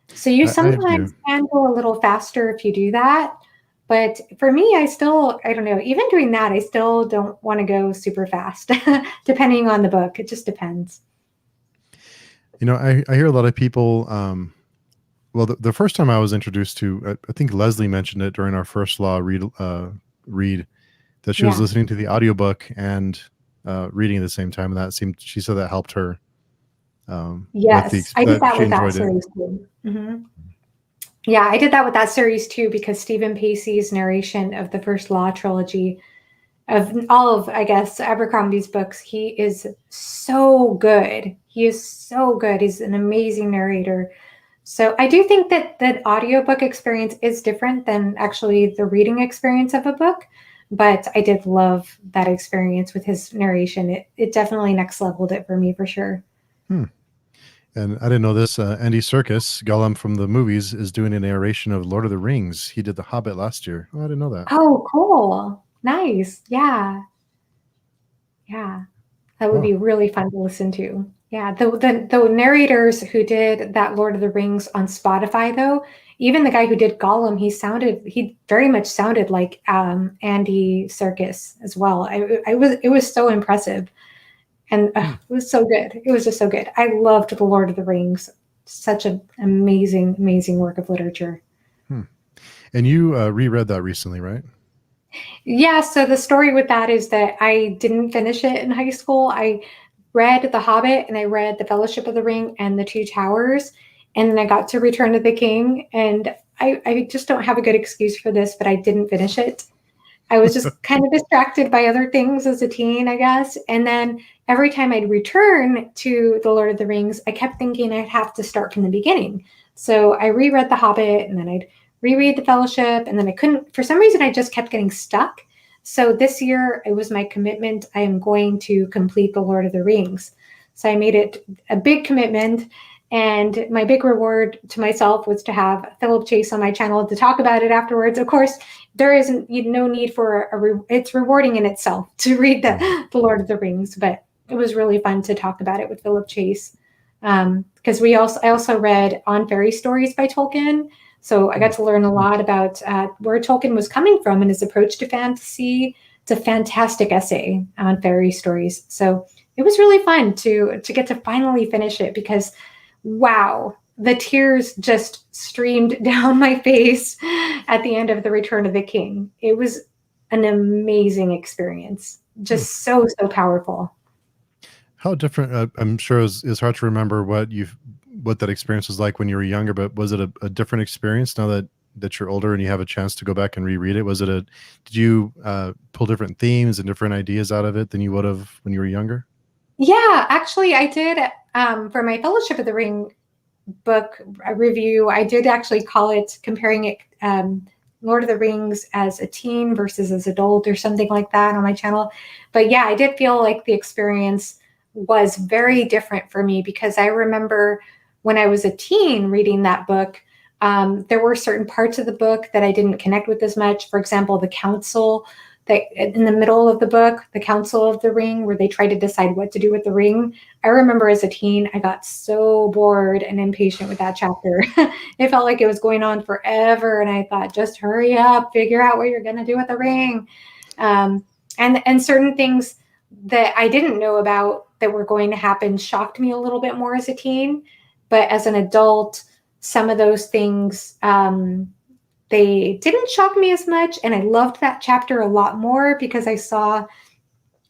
B: So you
A: I
B: sometimes
A: do.
B: can go a little faster if you do that. But for me, I don't know, even doing that, I still don't want to go super fast, depending on the book. It just depends.
A: I hear a lot of people. Well, the first time I was introduced to, I think Leslie mentioned it during our first law read that she was
B: Yeah.
A: listening to the audiobook and reading at the same time, and she said that helped her with
B: Yes. I did
A: that
B: that
A: she
B: with that
A: enjoyed it.
B: series too. Yeah, I did that with that series too because Stephen Pacey's narration of the first Law trilogy of all of, I guess, Abercrombie's books, he is so good. He is so good. He's an amazing narrator. So I do think that that audiobook experience is different than actually the reading experience of a book. But I did love that experience with his narration. It definitely next leveled it for me for sure.
A: Hmm. And I didn't know this. Andy Serkis, Gollum from the movies, is doing a narration of Lord of the Rings. He did The Hobbit last year. Oh, I didn't know that.
B: Oh, cool. Nice. Yeah. Yeah. That would
A: Oh,
B: be really fun to listen to. Yeah, the narrators who did that Lord of the Rings on Spotify, though, even the guy who did Gollum, he very much sounded like Andy Serkis as well. It was so impressive, and
A: hmm,
B: it was so good. It was just so good. I loved the Lord of the Rings. Such an amazing, amazing work of literature.
A: hmm. And you reread that recently, right?
B: Yeah, so the story with that is that I didn't finish it in high school. I read The Hobbit and I read The Fellowship of the Ring and The Two Towers. And then I got to Return of the King. And I just don't have a good excuse for this, but I didn't finish it. I was just kind of distracted by other things as a teen, I guess. And then every time I'd return to The Lord of the Rings, I kept thinking I'd have to start from the beginning. So I reread The Hobbit and then I'd reread The Fellowship. And then I couldn't, for some reason, I just kept getting stuck. So this year, it was my commitment. I am going to complete The Lord of the Rings. So I made it a big commitment. And my big reward to myself was to have Philip Chase on my channel to talk about it afterwards. Of course, there isn't no need for it's rewarding in itself to read
A: Mhm.
B: the Lord of the Rings, but it was really fun to talk about it with Philip Chase because I also read On Fairy Stories by Tolkien, So I got to learn a lot about where Tolkien was coming from and his approach to fantasy. It's a fantastic essay on fairy stories. So it was really fun to get to finally finish it because, wow, the tears just streamed down my face at the end of The Return of the King. It was an amazing experience,
A: Hmm.
B: just so powerful.
A: How different? I'm sure it's hard to remember what that experience was like when you were younger, but was it a different experience now that you're older and you have a chance to go back and reread it? Did you pull different themes and different ideas out of it than you would have when you were younger?
B: Yeah, actually, I did for my Fellowship of the Ring book review. I did actually call it comparing it Lord of the Rings as a teen versus as adult or something like that on my channel. But yeah, I did feel like the experience was very different for me because I remember when I was a teen reading that book, there were certain parts of the book that I didn't connect with as much. For example, the council that in the middle of the book, the Council of the Ring, where they try to decide what to do with the ring. I remember as a teen, I got so bored and impatient with that chapter. It felt like it was going on forever, and I thought, just hurry up, figure out what you're going to do with the ring. Um, and certain things that I didn't know about that were going to happen shocked me a little bit more as a teen, but as an adult, some of those things they didn't shock me as much, and I loved that chapter a lot more because I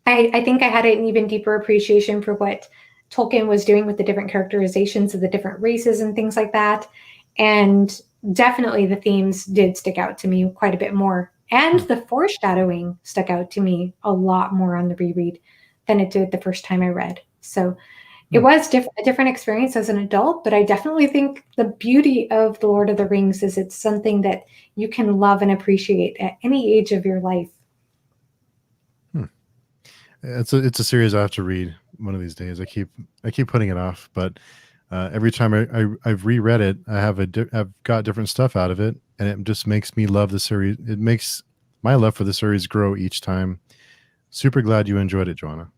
B: think I had an even deeper appreciation for what Tolkien was doing with the different characterizations of the different races and things like that. And definitely the themes did stick out to me quite a bit more. And
A: Hmm.
B: the foreshadowing stuck out to me a lot more on the reread than it did the first time I read. So it
A: Hmm.
B: was a different experience as an adult, but I definitely think the beauty of The Lord of the Rings is it's something that you can love and appreciate at any age of your life.
A: Hmm. It's a series I have to read one of these days. I keep putting it off, but every time I've reread it, I've got different stuff out of it, and it just makes me love the series. It makes my love for the series grow each time. Super glad you enjoyed it, Joanna.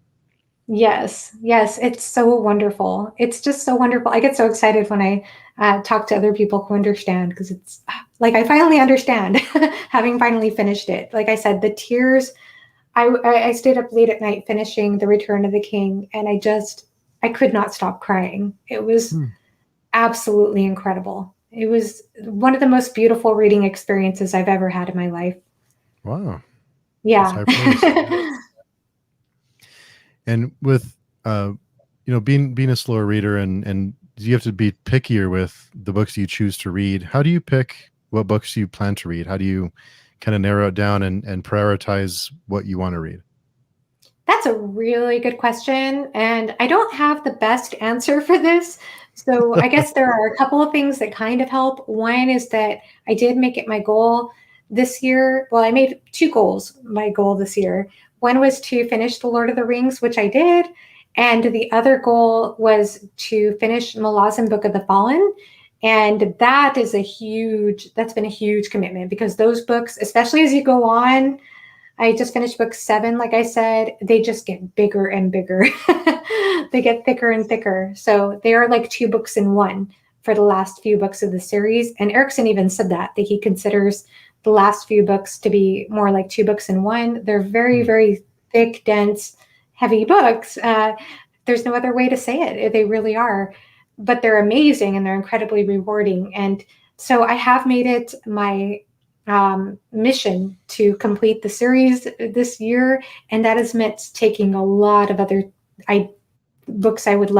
B: Yes, yes, it's so wonderful. It's just so wonderful. I get so excited when I talk to other people who understand because it's like I finally understand, having finally finished it. Like I said, the tears. I stayed up late at night finishing The Return of the King, and I could not stop crying. It was
A: Hmm.
B: absolutely incredible. It was one of the most beautiful reading experiences I've ever had in my life.
A: Wow, that's
B: Yeah.
A: high praise. And with being a slower reader and you have to be pickier with the books you choose to read. How do you pick what books you plan to read? How do you kind of narrow it down and prioritize what you want to read?
B: That's a really good question. And I don't have the best answer for this. So I guess there are a couple of things that kind of help. One is that I did make it my goal this year. Well, I made two goals my goal this year. One was to finish The Lord of the Rings, which I did. And the other goal was to finish Malazan Book of the Fallen. And that's been a huge commitment because those books, especially as you go on, I just finished book 7. Like I said, they just get bigger and bigger. They get thicker and thicker. So they are like two books in one for the last few books of the series. And Erickson even said that he considers the last few books to be more like two books in one. They're very,
A: Hmm.
B: very thick, dense, heavy books. There's no other way to say it. They really are. But they're amazing and they're incredibly rewarding. And so I have made it my mission to complete the series this year, and that has meant taking a lot of other I, books I would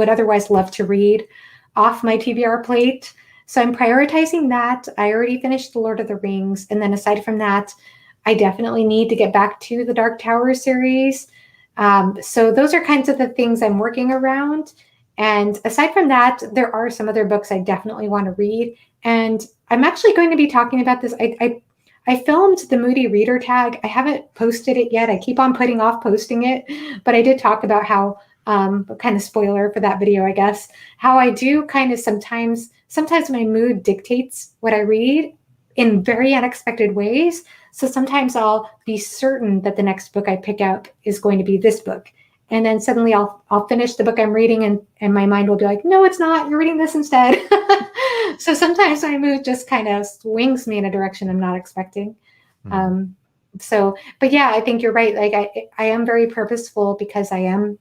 B: otherwise love to read off my TBR plate. So I'm prioritizing that. I already finished The Lord of the Rings, and then aside from that, I definitely need to get back to the Dark Tower series. So those are kinds of the things I'm working around. And aside from that, there are some other books I definitely want to read. And I'm actually going to be talking about this. I filmed the Moody Reader tag. I haven't posted it yet. I keep on putting off posting it, but I did talk about how kind of spoiler for that video, I guess, how I do kind of sometimes my mood dictates what I read in very unexpected ways. So sometimes I'll be certain that the next book I pick up is going to be this book. and then suddenly I'll finish the book I'm reading, and my mind will be like, no, it's not. You're reading this instead. So sometimes my mood just kind of swings me in a direction I'm not expecting.
A: Mhm.
B: Um, but yeah, I think you're right. Like I am very purposeful because I am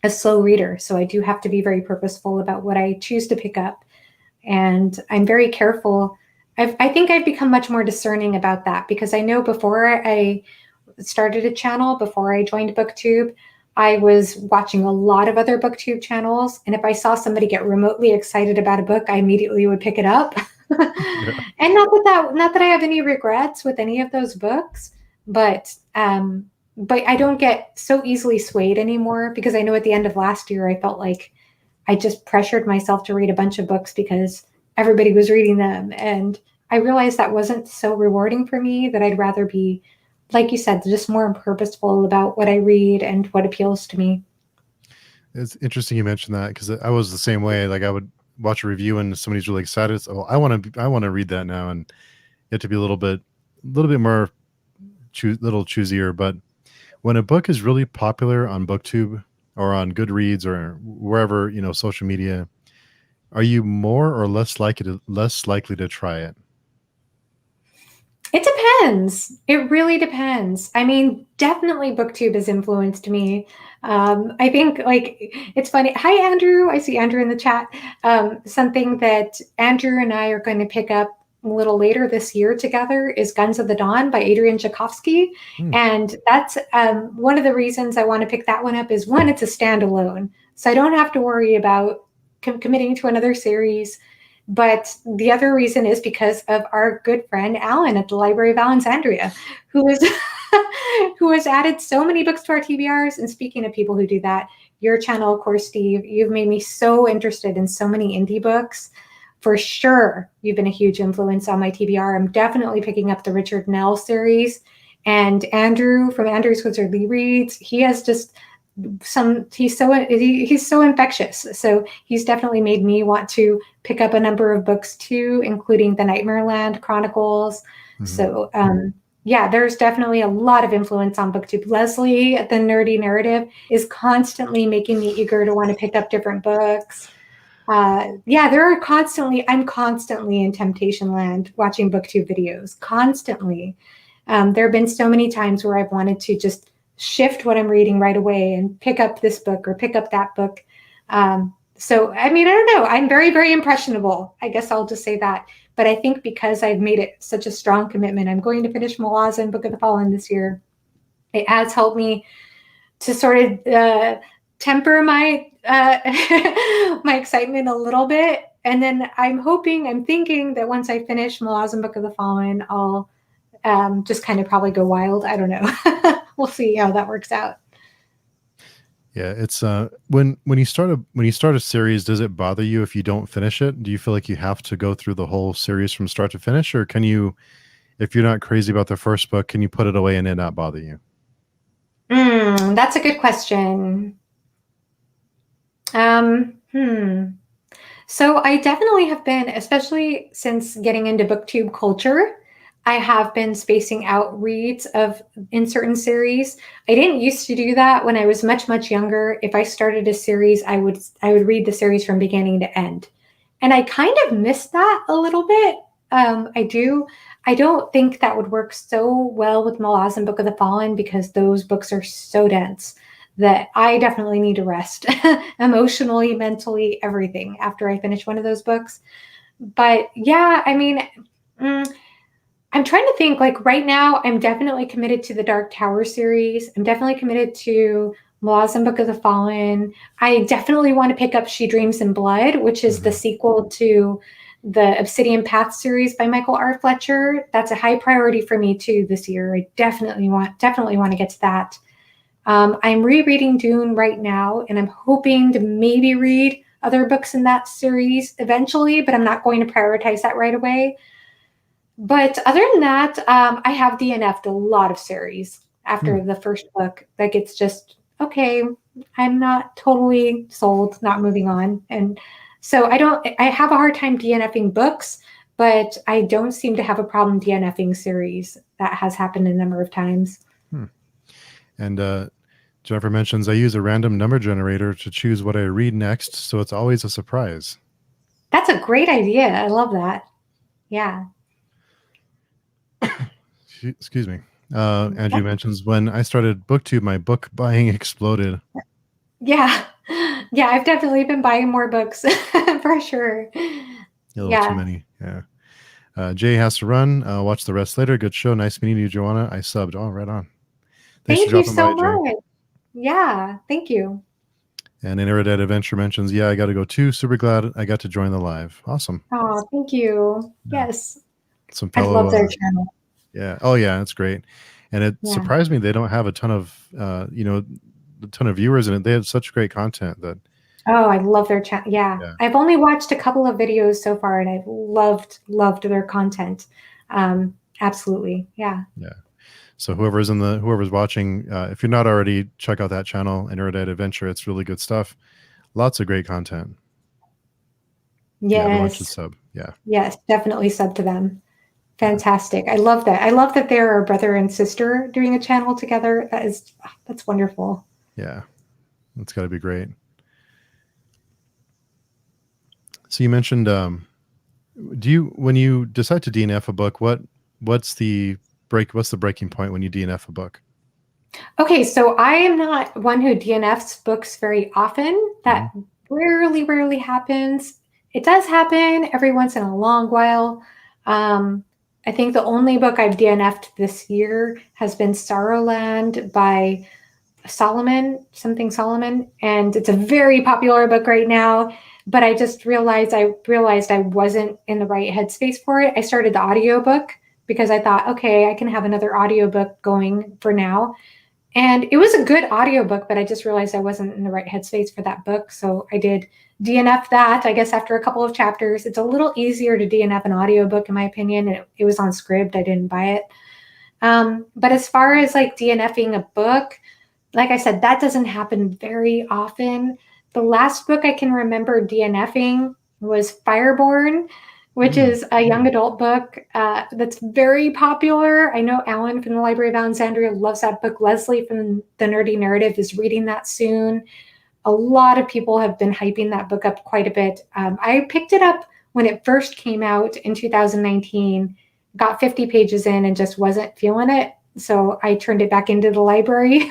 B: a slow reader, so I do have to be very purposeful about what I choose to pick up, and I'm very careful. I think I've become much more discerning about that because I know before I started a channel, before I joined BookTube, I was watching a lot of other BookTube channels. And if I saw somebody get remotely excited about a book, I immediately would pick it up.
A: Yeah.
B: And not that I have any regrets with any of those books, but but I don't get so easily swayed anymore because I know at the end of last year I felt like I just pressured myself to read a bunch of books because everybody was reading them. And I realized that wasn't so rewarding for me, that I'd rather be, like you said, just more purposeful about what I read and what appeals to me.
A: It's interesting you mentioned that because I was the same way. Like I would watch a review and somebody's really excited. So I want to read that now, and you have to be a little bit more little choosier. But when a book is really popular on BookTube or on Goodreads or wherever social media, are you more or less likely to try it?
B: It depends. It really depends. I mean, definitely BookTube has influenced me. I think like it's funny. Hi, Andrew. I see Andrew in the chat. Something that Andrew and I are going to pick up a little later this year together is Guns of the Dawn by Adrian Tchaikovsky.
A: Hmm.
B: And that's one of the reasons I want to pick that one up is one, it's a standalone. So I don't have to worry about committing to another series. But the other reason is because of our good friend Alan at the Library of Alexandria, who is who has added so many books to our TBRs. And speaking of people who do that, your channel, of course, Steve, you've made me so interested in so many indie books. For sure, you've been a huge influence on my TBR. I'm definitely picking up the Richard Nell series. And Andrew from Andrew's Wizardly Reads, he has just he's so infectious. So he's definitely made me want to pick up a number of books too, including the Nightmare Land Chronicles.
A: Mhm.
B: So yeah, there's definitely a lot of influence on BookTube. Leslie at the Nerdy Narrative is constantly making me eager to want to pick up different books. Yeah, I'm constantly in temptation land watching BookTube videos, constantly. There have been so many times where I've wanted to just shift what I'm reading right away and pick up this book or pick up that book. So, I mean, I don't know. I'm very, very impressionable. I guess I'll just say that. But I think because I've made it such a strong commitment, I'm going to finish Malazan and Book of the Fallen this year. It has helped me to sort of temper my my excitement a little bit. And then I'm thinking that once I finish Malazan and Book of the Fallen, I'll just kind of probably go wild. I don't know. We'll see how that works out.
A: Yeah, it's when you start a series, does it bother you if you don't finish it? Do you feel like you have to go through the whole series from start to finish, or can you, if you're not crazy about the first book, can you put it away and it not bother you?
B: That's a good question. Hmm. So I definitely have been, especially since getting into booktube culture, I have been spacing out reads of in certain series. I didn't used to do that when I was much, much younger. If I started a series, I would read the series from beginning to end. And I kind of miss that a little bit. I do. I don't think that would work so well with Malaz and Book of the Fallen because those books are so dense that I definitely need to rest emotionally, mentally, everything after I finish one of those books. But yeah, I mean, mm, I'm trying to think like right now, I'm definitely committed to the Dark Tower series. I'm definitely committed to Laws and Book of the Fallen. I definitely want to pick up She Dreams in Blood, which is the
A: Hmm.
B: sequel to the Obsidian Path series by Michael R. Fletcher. That's a high priority for me too this year. I definitely want to get to that. I'm rereading Dune right now, and I'm hoping to maybe read other books in that series eventually, but I'm not going to prioritize that right away. But other than that, I have DNF'd a lot of series
A: Hmm.
B: after the first book. Like it's just, okay, I'm not totally sold, not moving on. And so I have a hard time DNFing books, but I don't seem to have a problem DNFing series. That has happened a number of times.
A: Hmm. And Jennifer mentions I use a random number generator to choose what I read next, so it's always a surprise.
B: That's a great idea. I love that. Yeah.
A: Excuse me. Andrew mentions when I started BookTube, my book buying exploded.
B: Yeah. Yeah, I've definitely been buying more books for sure.
A: A little too
B: Yeah.
A: many. Yeah. Jay has to run. Watch the rest later. Good show. Nice meeting you, Johanna. I subbed. Oh, right on. Thanks for
B: Thank you
A: dropping
B: so
A: by, Jay.
B: much. Yeah, thank you.
A: And Ineridad Adventure mentions, yeah, I got to go too. Super glad I got to join the live. Awesome.
B: Oh, thank you.
A: Yeah.
B: Yes.
A: Some
B: I
A: fellow,
B: love their channel.
A: yeah. Oh, yeah, that's great. And it
B: Yeah.
A: surprised me they don't have a ton of, a ton of viewers in it. They have such great content that,
B: Oh, I love their channel. Yeah.
A: yeah,
B: I've only watched a couple of videos so far and I've loved their content. Absolutely. Yeah.
A: yeah. So whoever's watching, if you're not already, check out that channel, Ineridad Adventure. It's really good stuff. Lots of great content. Yeah, everyone should
B: Yes.
A: sub. Yeah,
B: Yes. Definitely sub to them.
A: yeah,
B: Fantastic. I love that. I love that they're a brother and sister doing a channel together. That's wonderful.
A: yeah. That's got to be great. So you mentioned, do you when you decide to DNF a book, what's the what's the breaking point when you DNF a book?
B: Okay, so I am not one who DNFs books very often.
A: Hmm.
B: That rarely happens. It does happen every once in a long while. Um, I think the only book I've DNF'd this year has been Sorrowland by something Solomon, and it's a very popular book right now. But I realized I wasn't in the right headspace for it. I started the audiobook because I thought, okay, I can have another audiobook going for now. And it was a good audiobook, but I just realized I wasn't in the right headspace for that book. So I did DNF that, I guess, after a couple of chapters. It's a little easier to DNF an audiobook, in my opinion. It was on Scribd. I didn't buy it. But as far as like DNFing a book, like I said, that doesn't happen very often. The last book I can remember DNFing was Fireborn, which
A: Mm.
B: is a young adult book that's very popular. I know Alan from the Library of Alexandria loves that book. Leslie from the Nerdy Narrative is reading that soon. A lot of people have been hyping that book up quite a bit. I picked it up when it first came out in 2019, got 50 pages in, and just wasn't feeling it. So I turned it back into the library.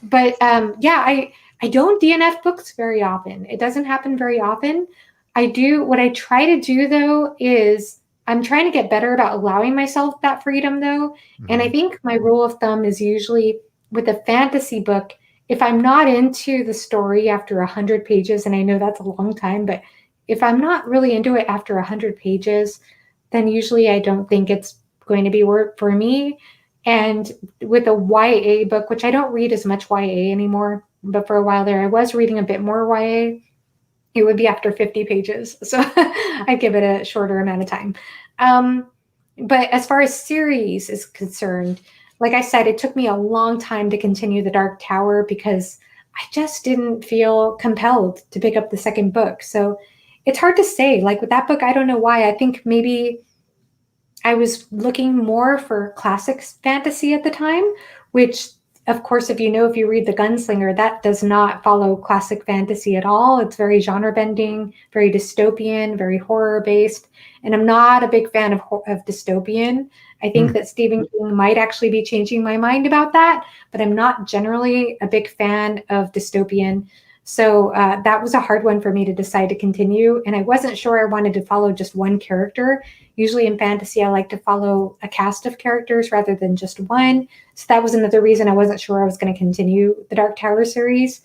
B: But yeah, I don't DNF books very often. It doesn't happen very often. I do what I try to do though is I'm trying to get better about allowing myself that freedom though. And I
A: Hmm.
B: think my rule of thumb is usually with a fantasy book, if I'm not into the story after 100 pages, and I know that's a long time, but if I'm not really into it after 100 pages, then usually I don't think it's going to be work for me. And with a YA book, which I don't read as much YA anymore, but for a while there, I was reading a bit more YA. It would be after 50 pages. So I give it a shorter amount of time. Um, but as far as series is concerned, like I said, it took me a long time to continue The Dark Tower because I just didn't feel compelled to pick up the second book. So it's hard to say. Like with that book, I don't know why. I think maybe I was looking more for classic fantasy at the time, which, of course, if you read The Gunslinger, that does not follow classic fantasy at all. It's very genre bending, very dystopian, very horror based. And I'm not a big fan of dystopian. I think
A: Hmm.
B: that Stephen King might actually be changing my mind about that, but I'm not generally a big fan of dystopian. So that was a hard one for me to decide to continue. And I wasn't sure I wanted to follow just one character. Usually in fantasy, I like to follow a cast of characters rather than just one. So that was another reason I wasn't sure I was going to continue the Dark Tower series.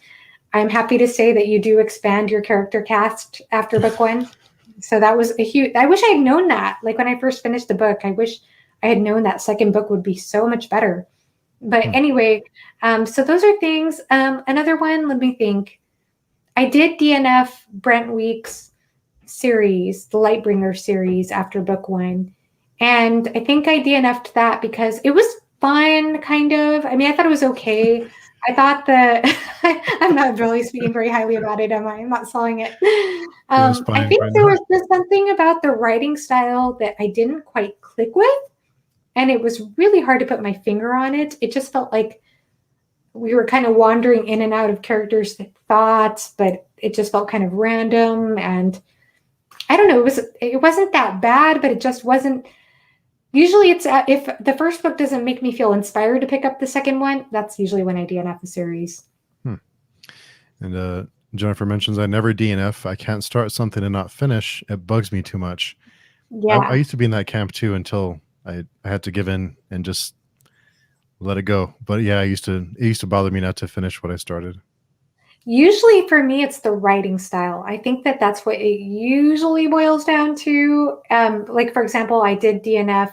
B: I'm happy to say that you do expand your character cast after book one. So that was a huge, I wish I had known that. Like when I first finished the book, I wish I had known that second book would be so much better. But
A: Hmm.
B: anyway, so those are things. Another one, let me think. I did DNF Brent Weeks series, the Lightbringer series after book one. And I think I DNF'd that because it was fun, kind of. I mean, I thought it was okay. I thought that I'm not really speaking very highly about it, am I? I'm not selling it.
A: It was
B: I
A: fine
B: think
A: for
B: there
A: now.
B: was just something about the writing style that I didn't quite click with. And it was really hard to put my finger on it. It just felt like we were kind of wandering in and out of characters' thoughts, but it just felt kind of random. And I don't know, it wasn't that bad, but it just wasn't. Usually, it's if the first book doesn't make me feel inspired to pick up the second one, that's usually when I DNF the series.
A: Hmm. And Jennifer mentions, I never DNF. I can't start something and not finish. It bugs me too much. I
B: Yeah.
A: used to be in that camp too until I had to give in and just let it go. But yeah, it used to bother me not to finish what I started.
B: Usually for me, it's the writing style. I think that that's what it usually boils down to. Like, for example, I did DNF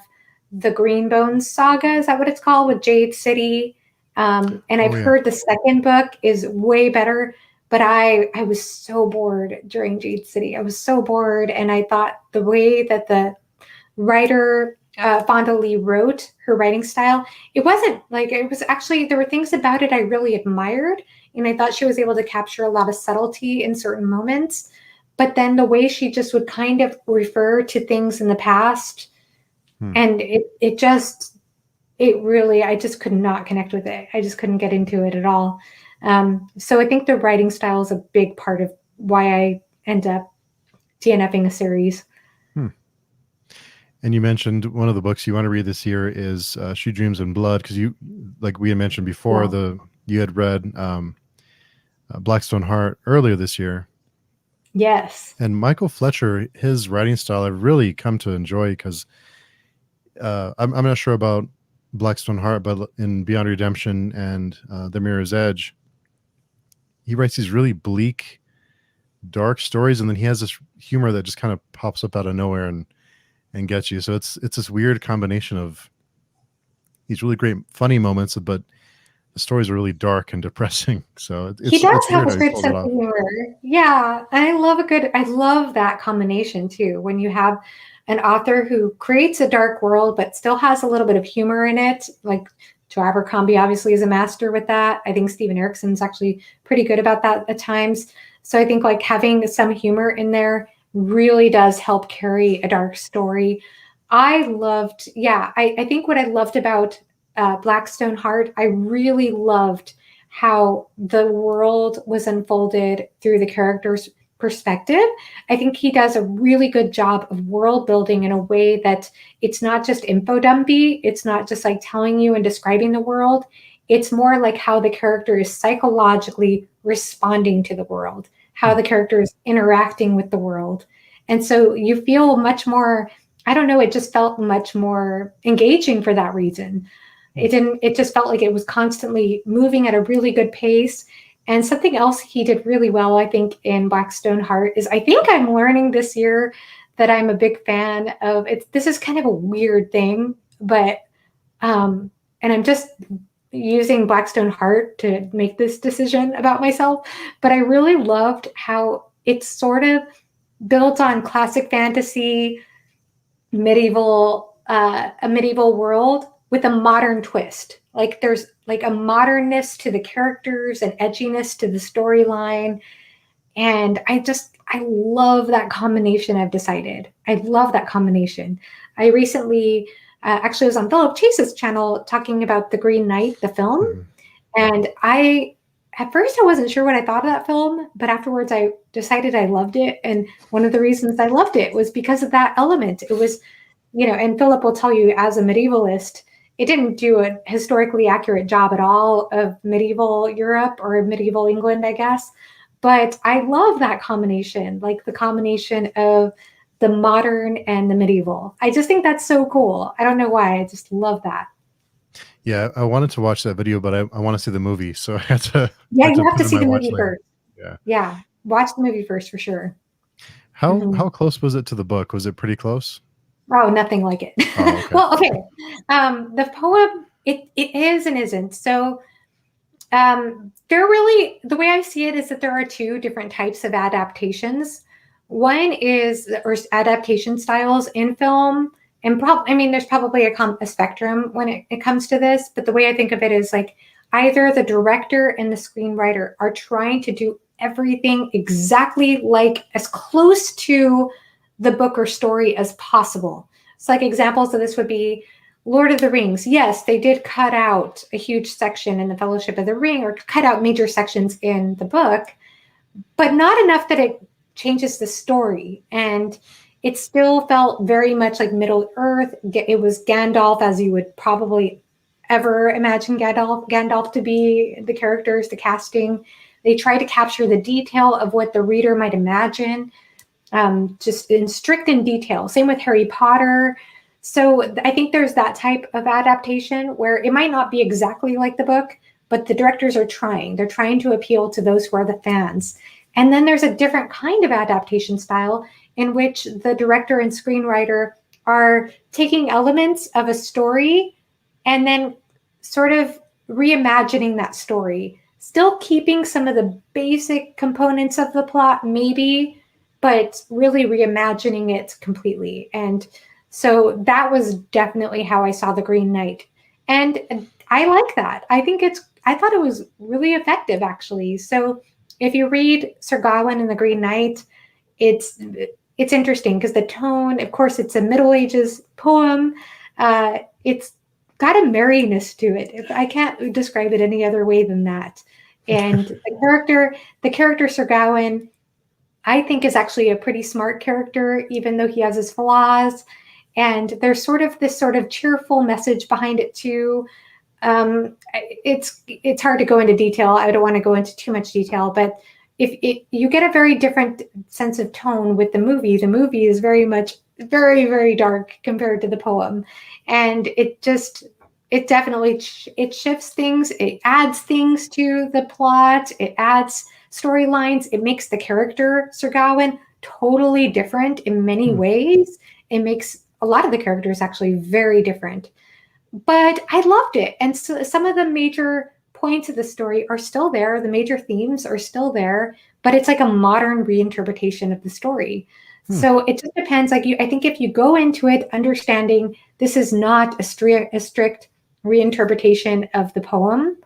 B: the Green Bones saga. Is that what it's called with Jade City? And
A: Oh
B: I've
A: yeah.
B: heard the second book is way better. But I was so bored during Jade City. I was so bored. And I thought the way that the writer Fonda Lee wrote her writing style, it wasn't like it was actually there were things about it I really admired, and I thought she was able to capture a lot of subtlety in certain moments. But then the way she just would kind of refer to things in the past,
A: Hmm.
B: and it just it really I just could not connect with it. I just couldn't get into it at all. So I think the writing style is a big part of why I end up DNFing a series.
A: Hmm. And you mentioned one of the books you want to read this year is She Dreams in Blood, because you, like we had mentioned before,
B: Yeah.
A: the you had read Blackstone Heart earlier this year.
B: Yes.
A: And Michael Fletcher, his writing style, I've really come to enjoy because I'm not sure about Blackstone Heart, but in Beyond Redemption and The Mirror's Edge, he writes these really bleak, dark stories, and then he has this humor that just kind of pops up out of nowhere and gets you. So it's this weird combination of these really great funny moments, but the stories are really dark and depressing. So
B: He does
A: it's
B: have
A: weird
B: a
A: how he
B: good
A: pulls it
B: sense
A: off.
B: of humor. Yeah, and I love that combination too. When you have an author who creates a dark world but still has a little bit of humor in it, like Joe Abercrombie obviously is a master with that. I think Steven Erickson's actually pretty good about that at times. So I think like having some humor in there really does help carry a dark story. I think what I loved about Blackstone Heart, I really loved how the world was unfolded through the character's perspective. I think he does a really good job of world building in a way that it's not just info dumpy. It's not just like telling you and describing the world. It's more like how the character is psychologically responding to the world, how
A: Hmm.
B: the character is interacting with the world. And so you feel much more, I don't know, it just felt much more engaging for that reason.
A: Hmm.
B: It just felt like it was constantly moving at a really good pace. And something else he did really well, I think, in Blackstone Heart is I think I'm learning this year that I'm a big fan of it. This is kind of a weird thing, but and I'm just using Blackstone Heart to make this decision about myself. But I really loved how it's sort of built on classic fantasy a medieval world with a modern twist. Like there's like a modernness to the characters and edginess to the storyline. And I love that combination. I've decided. I love that combination. I recently actually was on Philip Chase's channel talking about The Green Knight, the film.
A: Mhm.
B: And at first, I wasn't sure what I thought of that film, but afterwards, I decided I loved it. And one of the reasons I loved it was because of that element. It was, and Philip will tell you as a medievalist, it didn't do a historically accurate job at all of medieval Europe or medieval England, I guess. But I love that combination, like the combination of the modern and the medieval. I just think that's so cool. I don't know why. I just love that.
A: Yeah, I wanted to watch that video, but I want to see the movie, so I
B: Yeah,
A: had
B: you
A: to
B: have
A: put
B: to
A: it in
B: see
A: my
B: the
A: watch
B: movie
A: later.
B: first.
A: Yeah.
B: Yeah, watch the movie first for sure.
A: How
B: Mhm.
A: close was it to the book? Was it pretty close?
B: Oh, nothing like it.
A: Oh, okay.
B: Well, okay. The poem, it is and isn't. So they're really the way I see it is that there are two different types of adaptations. One is or adaptation styles in film, and I mean, there's probably a spectrum when it comes to this. But the way I think of it is like either the director and the screenwriter are trying to do everything exactly like as close to the book or story as possible. So, like examples of this would be Lord of the Rings, yes, they did cut out a huge section in the Fellowship of the Ring, or cut out major sections in the book, but not enough that it changes the story. And it still felt very much like Middle Earth. It was Gandalf as you would probably ever imagine Gandalf to be, the characters, the casting. They try to capture the detail of what the reader might imagine, just in strict in detail. Same with Harry Potter. So I think there's that type of adaptation where it might not be exactly like the book, but the directors are trying. They're trying to appeal to those who are the fans. And then there's a different kind of adaptation style in which the director and screenwriter are taking elements of a story and then sort of reimagining that story, still keeping some of the basic components of the plot, maybe, but really reimagining it completely. And so that was definitely how I saw The Green Knight. And I like that. I thought it was really effective, actually. So if you read Sir Gawain and The Green Knight, it's it's interesting because the tone, of course, it's a Middle Ages poem. It's got a merriness to it. I can't describe it any other way than that. And the character Sir Gawain, I think is actually a pretty smart character, even though he has his flaws. And there's sort of this sort of cheerful message behind it too. It's hard to go into detail. I don't want to go into too much detail, but you get a very different sense of tone with the movie is very much very dark compared to the poem, and it definitely it shifts things. It adds things to the plot. It adds storylines. It makes the character Sir Gawain totally different in many
A: Hmm.
B: ways. It makes a lot of the characters actually very different, but I loved it. And so some of the major points of the story are still there. The major themes are still there, but it's like a modern reinterpretation of the story.
A: Hmm.
B: So it just depends. I think if you go into it understanding this is not a strict reinterpretation of the poem,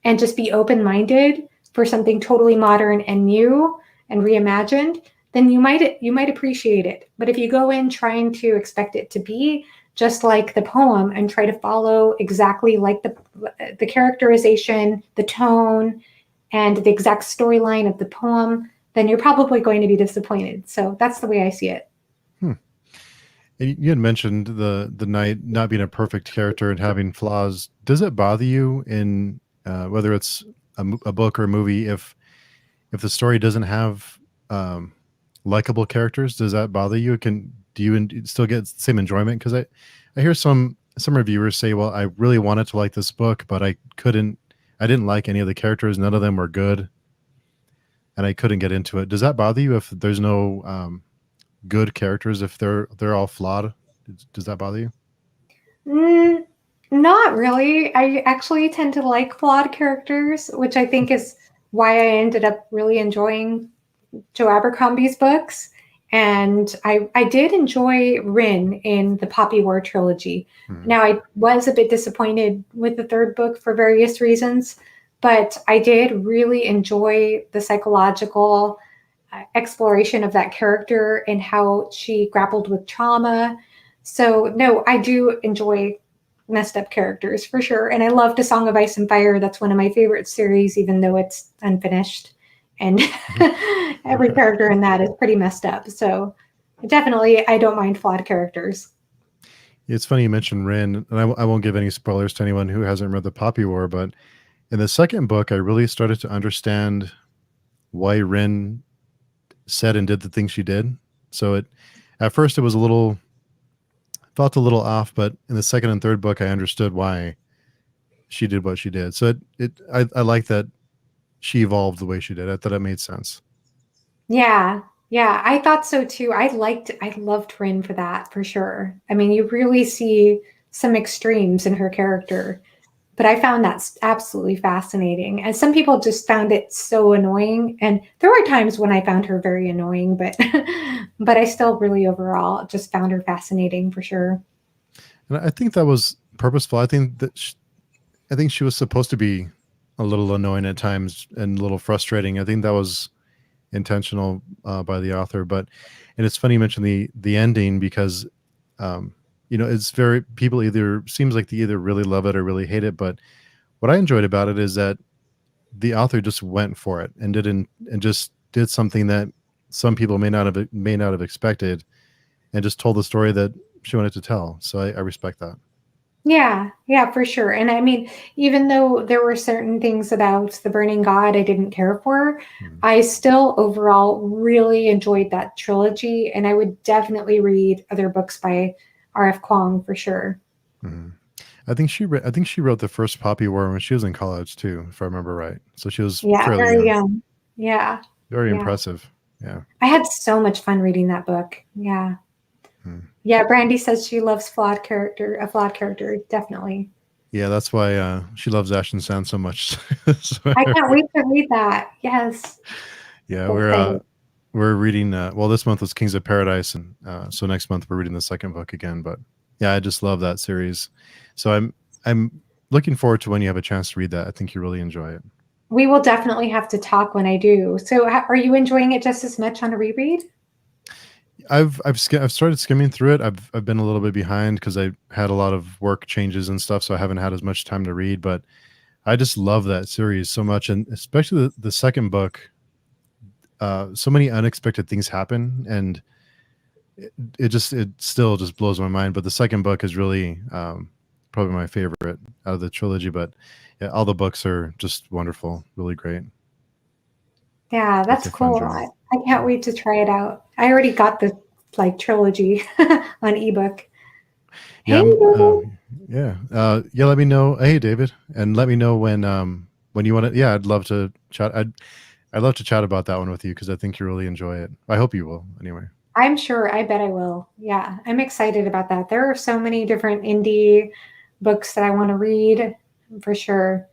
B: and just be open minded for something totally modern and new and reimagined, then you might appreciate it. But if you go in trying to expect it to be just like the poem and try to follow exactly like the characterization, the tone, and the exact storyline of the poem, then you're probably going to be disappointed. So that's the way I see it.
A: Hmm. And you had mentioned the knight not being a perfect character and having flaws. Does it bother you in whether it's a book or a movie if the story doesn't have um, likable characters? Does that bother you? Do you still get the same enjoyment? Because I hear some reviewers say, well, I really wanted to like this book, but I didn't like any of the characters. None of them were good, and I couldn't get into it. Does that bother you if there's no good characters, if they're all flawed? Does that bother you?
B: Mm, Not really. I actually tend to like flawed characters, which I think is why I ended up really enjoying Joe Abercrombie's books. And I did enjoy Rin in the Poppy War trilogy.
A: Hmm.
B: Now, I was a bit disappointed with the third book for various reasons, but I did really enjoy the psychological exploration of that character and how she grappled with trauma. So, no, I do enjoy messed up characters for sure. And I loved A Song of Ice and Fire. That's one of my favorite series, even though it's unfinished. And every character in that is pretty messed up. So, definitely, I don't mind flawed characters.
A: It's funny you mentioned Rin, and I won't give any spoilers to anyone who hasn't read the Poppy War, but in the second book, I really started to understand why Rin said and did the things she did. So at first it was a little felt a little off, but in the second and third book, I understood why she did what she did. So I like that she evolved the way she did. I thought it made sense.
B: Yeah. Yeah, I thought so too. I loved Rin for that for sure. I mean, you really see some extremes in her character, but I found that absolutely fascinating. And some people just found it so annoying. And there were times when I found her very annoying, but but I still really overall just found her fascinating for sure.
A: And I think that was purposeful. I think she was supposed to be a little annoying at times and a little frustrating. I think that was intentional by the author. But and it's funny you mentioned the ending because um, it's very people either seems like they either really love it or really hate it. But what I enjoyed about it is that the author just went for it and didn't and just did something that some people may not have expected, and just told the story that she wanted to tell. So I respect that.
B: Yeah, yeah, for sure. And I mean, even though there were certain things about The Burning God I didn't care for,
A: Mm-hmm.
B: I still overall really enjoyed that trilogy. And I would definitely read other books by R.F. Kuang for sure.
A: Mm-hmm. I think she wrote the first Poppy War when she was in college too, if I remember right. So she was
B: Yeah,
A: fairly
B: very
A: young.
B: young. Yeah,
A: Very
B: yeah.
A: impressive. Yeah.
B: I had so much fun reading that book. Yeah.
A: Mm.
B: Yeah, Brandy says she loves a flawed character, definitely.
A: Yeah, that's why she loves Ashton Sand so much. So,
B: I can't wait to read that. Yes.
A: yeah,
B: So
A: we're
B: excited.
A: we're reading. Well, this month was Kings of Paradise, and so next month we're reading the second book again. But yeah, I just love that series. So I'm looking forward to when you have a chance to read that. I think you really enjoy it.
B: We will definitely have to talk when I do. So, are you enjoying it just as much on a reread?
A: I've started skimming through it. I've been a little bit behind because I had a lot of work changes and stuff, so I haven't had as much time to read. But I just love that series so much, and especially the second book. So many unexpected things happen, and it still just blows my mind. But the second book is really probably my favorite out of the trilogy. But yeah, all the books are just wonderful, really great.
B: Yeah,
A: It's
B: that's
A: a fun
B: cool.
A: journey.
B: I can't
A: Yeah.
B: wait to try it out. I already got the like trilogy on ebook.
A: Yeah,
B: Hey, David.
A: yeah, yeah. Let me know. Hey, David, and let me know when you want to. Yeah, I'd love to chat. I'd love to chat about that one with you because I think you really enjoy it. I hope you will. Anyway.
B: I'm sure. I bet I will. Yeah, I'm excited about that. There are so many different indie books that I want to read for sure.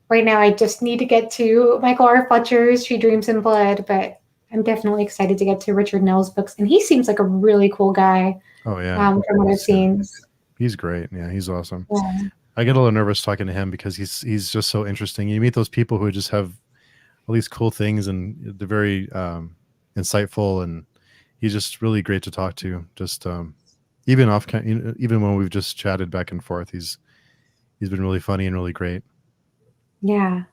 B: Right now, I just need to get to Michael R. Fletcher's She Dreams in Blood, but I'm definitely excited to get to Richard Nell's books. And he seems like a really cool guy
A: Oh yeah,
B: from what I've
A: he's yeah,
B: seen.
A: he's great. Yeah, he's awesome.
B: Yeah.
A: I get a little nervous talking to him because he's just so interesting. You meet those people who just have all these cool things, and they're very insightful, and he's just really great to talk to. Just even even when we've just chatted back and forth, he's been really funny and really great.
B: Yeah.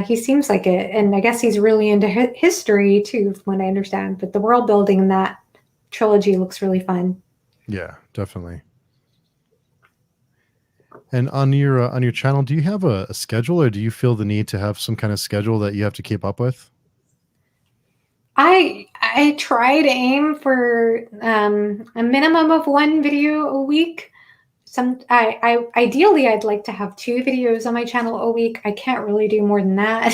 B: He seems like it. And I guess he's really into history too, from what I understand. But the world building in that trilogy looks really fun.
A: Yeah, definitely. And on your channel, do you have a schedule, or do you feel the need to have some kind of schedule that you have to keep up with?
B: I try to aim for a minimum of one video a week. I ideally I'd like to have two videos on my channel a week. I can't really do more than that.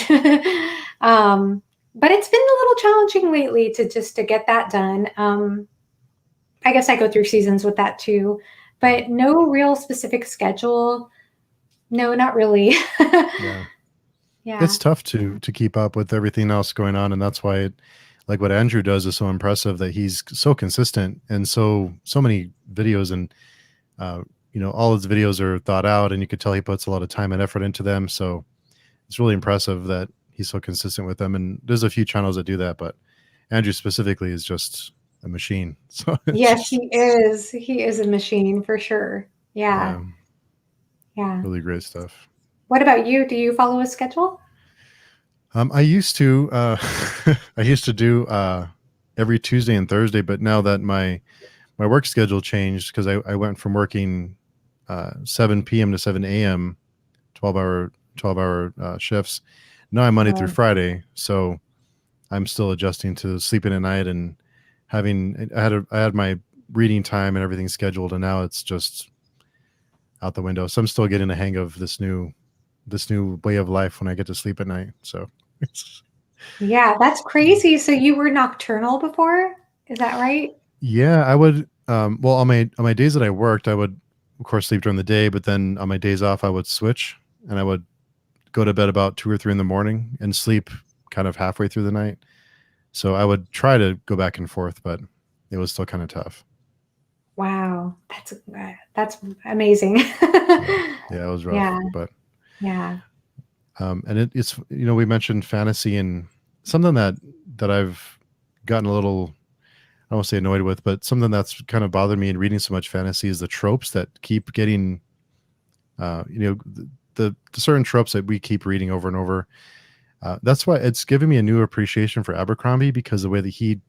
B: But it's been a little challenging lately to get that done. I guess I go through seasons with that too,
A: Mm.
B: but no real specific schedule. No, not really.
A: Yeah,
B: Yeah.
A: it's tough to keep up with everything else going on, and that's why like what Andrew does is so impressive, that he's so consistent and so many videos, and uh, all his videos are thought out, and you could tell he puts a lot of time and effort into them. So it's really impressive that he's so consistent with them. And there's a few channels that do that, but Andrew specifically is just a machine. So it's
B: Yes,
A: just
B: he is. He is a machine for sure. Yeah.
A: yeah,
B: Yeah.
A: really great stuff.
B: What about you? Do you follow a schedule?
A: I used to I used to do every Tuesday and Thursday, but now that my work schedule changed because I went from working 7 p.m. to 7 a.m. 12 hour shifts. Now I'm Monday through
B: Oh,
A: Friday, so I'm still adjusting to sleeping at night and having I had my reading time and everything scheduled, and now it's just out the window. So I'm still getting a hang of this new way of life when I get to sleep at night. So it's,
B: yeah, that's crazy. So you were nocturnal before? Is that right?
A: yeah, I would well on my days that I worked, I would of course sleep during the day, but then on my days off I would switch, and I would go to bed about 2 or 3 in the morning and sleep kind of halfway through the night. So I would try to go back and forth, but it was still kind of tough.
B: Wow, that's amazing.
A: Yeah. Yeah, it was rough.
B: Yeah,
A: But
B: yeah.
A: and it's we mentioned fantasy, and something that I've gotten a little I won't say annoyed with, but something that's kind of bothered me in reading so much fantasy is the tropes that keep getting, you know, the certain tropes that we keep reading over and over. That's why it's given me a new appreciation for Abercrombie, because the way that he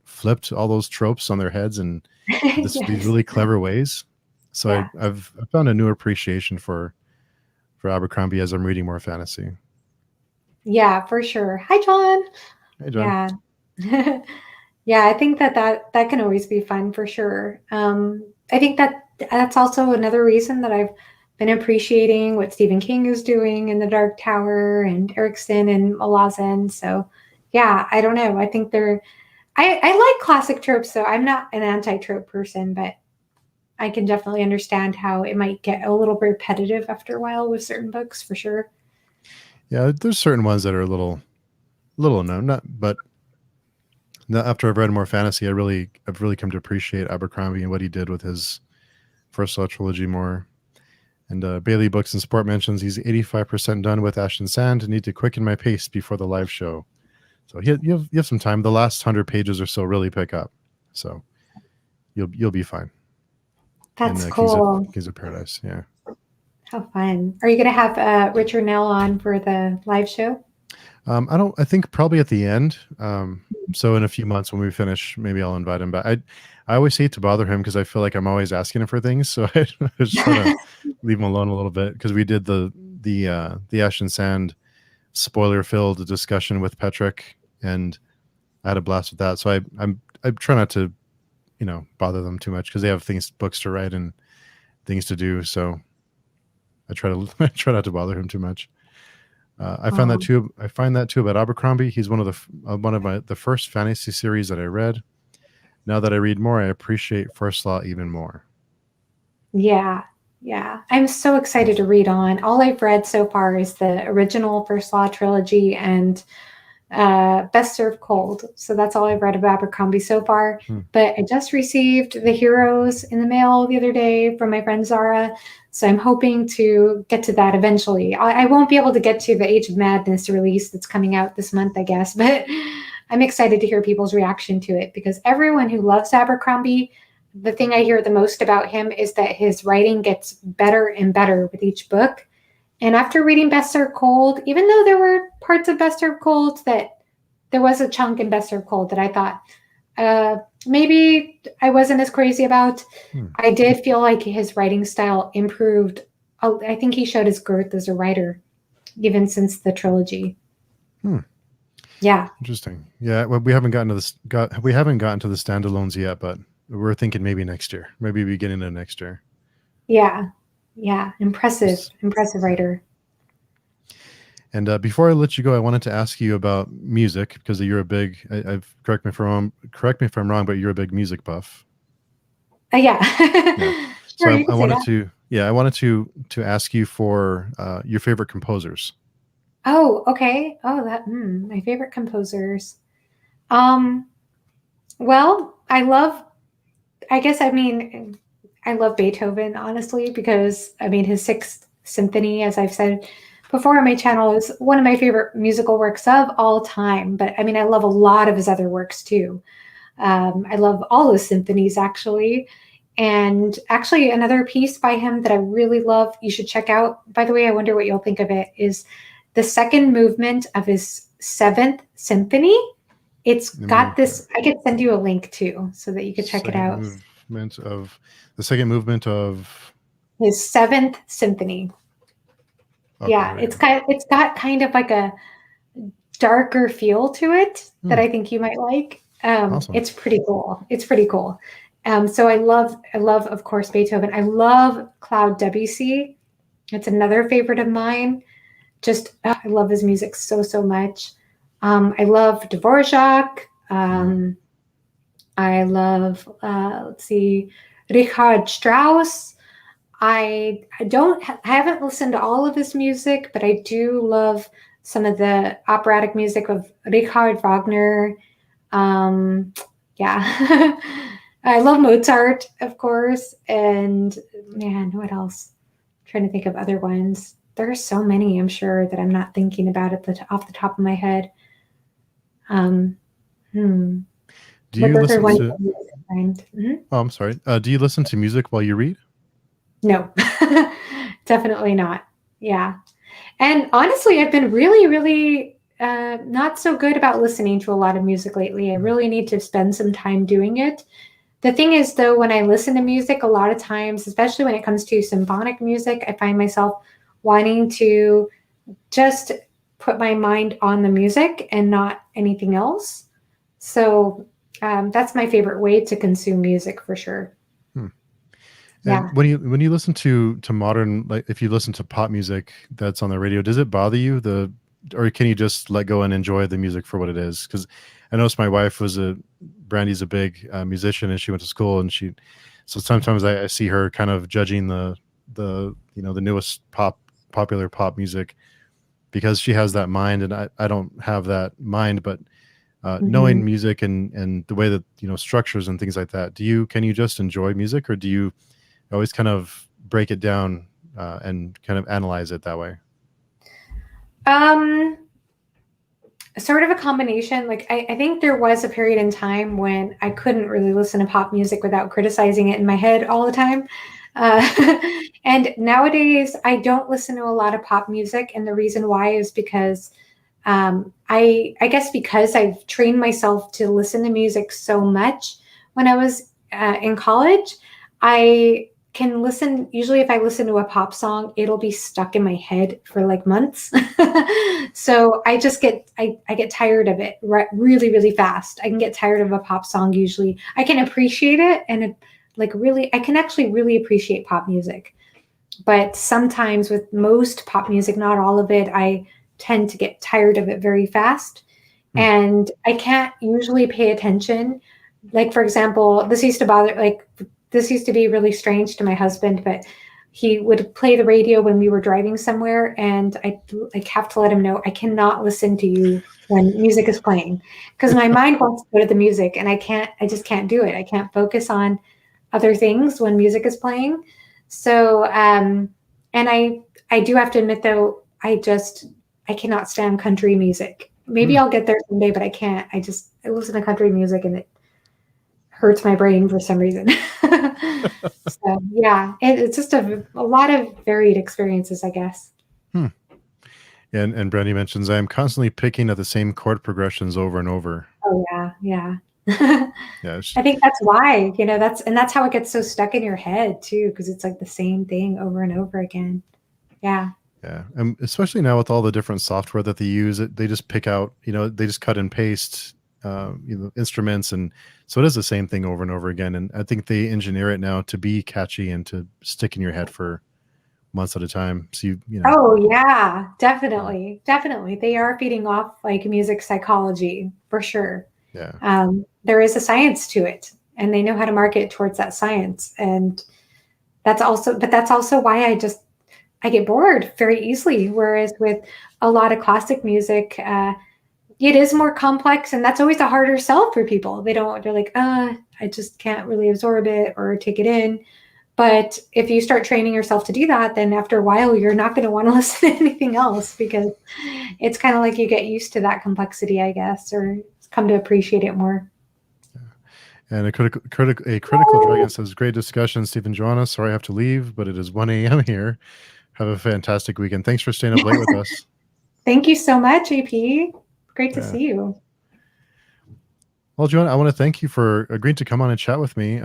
A: flipped all those tropes on their heads and these
B: Yes.
A: really clever ways. So
B: Yeah.
A: I've found a new appreciation for Abercrombie as I'm reading more fantasy.
B: Yeah, for sure. Hi, John.
A: Hey, John.
B: Yeah. Yeah, I think that can always be fun for sure. I think that's also another reason that I've been appreciating what Stephen King is doing in The Dark Tower and Erikson and Malazan. So, yeah, I don't know. I think I like classic tropes, so I'm not an anti-trope person, but I can definitely understand how it might get a little repetitive after a while with certain books for sure.
A: Yeah, there's certain ones that are a little unknown, not but after I've read more fantasy, I've really come to appreciate Abercrombie and what he did with his first law trilogy more. And Bailey Books and Sport mentions he's 85% done with Ash and Sand and need to quicken my pace before the live show. So you have some time. The last 100 pages or so really pick up, so you'll be fine in
B: That's cool.
A: Kings of Paradise. Yeah.
B: How fun. Are you going to have Richard Nell on for the live show?
A: I don't. I think probably at the end. So in a few months when we finish, maybe I'll invite him back. I always hate to bother him because I feel like I'm always asking him for things. So I just try to leave him alone a little bit, because we did the Ash and Sand spoiler filled discussion with Petrick, and I had a blast with that. So I try not to bother them too much, because they have books to write and things to do. So I try to I try not to bother him too much. I found that
B: Oh,
A: too. I find that too about Abercrombie. He's one of the first fantasy series that I read. Now that I read more, I appreciate First Law even more.
B: yeah. Yeah. I'm so excited to read on. All I've read so far is the original First Law trilogy and Best Served Cold. So that's all I've read of Abercrombie so far.
A: Hmm.
B: But I just received the Heroes in the mail the other day from my friend Zara. So I'm hoping to get to that eventually. I won't be able to get to the Age of Madness release that's coming out this month, I guess. But I'm excited to hear people's reaction to it, because everyone who loves Abercrombie, the thing I hear the most about him is that his writing gets better and better with each book. And after reading Best Served Cold, even though there were parts of Best Served Cold that there was a chunk in Best Served Cold that I thought maybe I wasn't as crazy about,
A: Hmm.
B: I did feel like his writing style improved. I think he showed his growth as a writer, even since the trilogy.
A: Hmm.
B: Yeah.
A: Interesting. Yeah, well, we haven't gotten to this. We haven't gotten to the standalones yet, but we're thinking maybe next year, maybe beginning of next year.
B: Yeah. Yeah. Impressive.
A: Just-
B: Impressive writer.
A: And before I let you go, I wanted to ask you about music, because you're a big. I've correct me if I'm wrong, but you're a big music buff.
B: Yeah.
A: Yeah. So
B: Sure, you can say that.
A: I wanted to ask you for your favorite composers.
B: Oh, okay. Oh, my favorite composers. Um, well, I guess I mean I love Beethoven, honestly, because I mean his Sixth Symphony, as I've said before on my channel, is one of my favorite musical works of all time. But I mean I love a lot of his other works too. I love all his symphonies actually. And actually another piece by him that I really love, you should check out. By the way, I wonder what you'll think of it, is the second movement of his Seventh Symphony. It's
A: Let me
B: got this, I could send you a link too so that you could check it
A: second
B: out.
A: movement of the second movement of.
B: His Seventh Symphony.
A: Okay,
B: Yeah,
A: here we go.
B: it's got kind of like a darker feel to it that
A: Hmm,
B: I think you might like.
A: awesome.
B: It's pretty cool. It's pretty cool. So I love, of course, Beethoven. I love Claude Debussy. It's another favorite of mine. Just I love his music so so much. I love Dvorak.
A: Hmm.
B: I love let's see, Richard Strauss. I haven't listened to all of his music, but I do love some of the operatic music of Richard Wagner. Um, yeah, I love Mozart, of course, and man, what else? I'm trying to think of other ones. There are so many, I'm sure, that I'm not thinking about off the top of my head. Um, hmm.
A: Do
B: But
A: you
B: those are
A: listen
B: ones
A: to?
B: that you can find. Mhm.
A: Oh, I'm sorry. Do you listen to music while you read?
B: No, definitely not. Yeah. And honestly, I've been really, really not so good about listening to a lot of music lately. I
A: Hmm.
B: really need to spend some time doing it. The thing is, though, when I listen to music, a lot of times, especially when it comes to symphonic music, I find myself wanting to just put my mind on the music and not anything else. So that's my favorite way to consume music for sure.
A: Hmm. And
B: Yeah.
A: when you listen to modern, like if you listen to pop music that's on the radio, does it bother you or can you just let go and enjoy the music for what it is? Because I noticed my wife Brandy's a big musician and she went to school and so sometimes I see her kind of judging the newest popular pop music because she has that mind and I don't have that mind, but knowing
B: Mhm.
A: music and the way that structures and things like that, can you just enjoy music or do you always kind of break it down and kind of analyze it that way?
B: Um, Sort of a combination. Like I think there was a period in time when I couldn't really listen to pop music without criticizing it in my head all the time. Uh, and nowadays, I don't listen to a lot of pop music, and the reason why is because I guess because I've trained myself to listen to music so much when I was in college, I can listen. Usually, if I listen to a pop song, it'll be stuck in my head for like months. So I just I get tired of it really really fast. I can get tired of a pop song usually. I can appreciate it and like really I can actually really appreciate pop music. But sometimes with most pop music, not all of it, I tend to get tired of it very fast.
A: Hmm.
B: And I can't usually pay attention. Like, for example, this used to be really strange to my husband, but he would play the radio when we were driving somewhere. And I like have to let him know I cannot listen to you when music is playing because my mind wants to go to the music and I just can't do it. I can't focus on other things when music is playing. So, and I do have to admit though, I cannot stand country music. Maybe
A: Hmm.
B: I'll get there someday, but I can't. I listen to country music and it hurts my brain for some reason. So yeah, it's just a lot of varied experiences, I guess.
A: Hmm. And Brandy mentions I am constantly picking at the same chord progressions over and over.
B: Oh yeah, yeah.
A: Yeah,
B: I think that's why, that's how it gets so stuck in your head too, because it's like the same thing over and over again. Yeah.
A: yeah, and especially now with all the different software that they use, they just pick out, they just cut and paste, instruments, and so it is the same thing over and over again. And I think they engineer it now to be catchy and to stick in your head for months at a time. So
B: Oh yeah, definitely. Definitely. They are feeding off like music psychology for sure.
A: yeah,
B: There is a science to it and they know how to market towards that science. And that's also why I get bored very easily. Whereas with a lot of classic music, it is more complex and that's always a harder sell for people. They're like, I just can't really absorb it or take it in. But if you start training yourself to do that, then after a while, you're not going to want to listen to anything else because it's kind of like you get used to that complexity, I guess, or come to appreciate it more.
A: and a critical dragon says, "Great discussion, Steve and Joanna. Sorry I have to leave, but it is 1 a.m. here. Have a fantastic weekend. Thanks for staying up late with us."
B: Thank you so much, AP. Great to
A: Yeah.
B: see you.
A: Well, Joanna, I want to thank you for agreeing to come on and chat with me.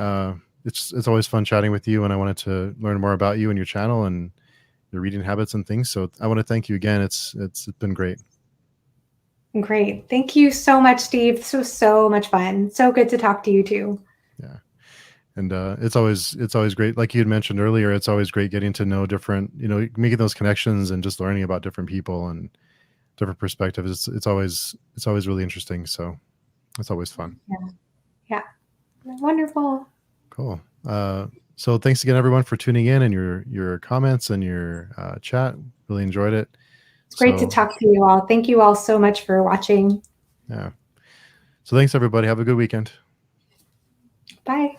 A: It's always fun chatting with you, and I wanted to learn more about you and your channel and your reading habits and things. So I want to thank you again. It's been great.
B: Great. Thank you so much, Steve. This was so much fun. So good to talk to you too.
A: Yeah. And it's always great. Like you had mentioned earlier, it's always great getting to know different, making those connections and just learning about different people and different perspectives. It's always really interesting. So it's always fun.
B: Yeah. Yeah. Wonderful.
A: Cool. So thanks again, everyone, for tuning in and your comments and your chat. Really enjoyed it.
B: It's great to
A: So
B: talk to you all. Thank you all so much for watching.
A: yeah. So thanks, everybody. Have a good weekend.
B: Bye.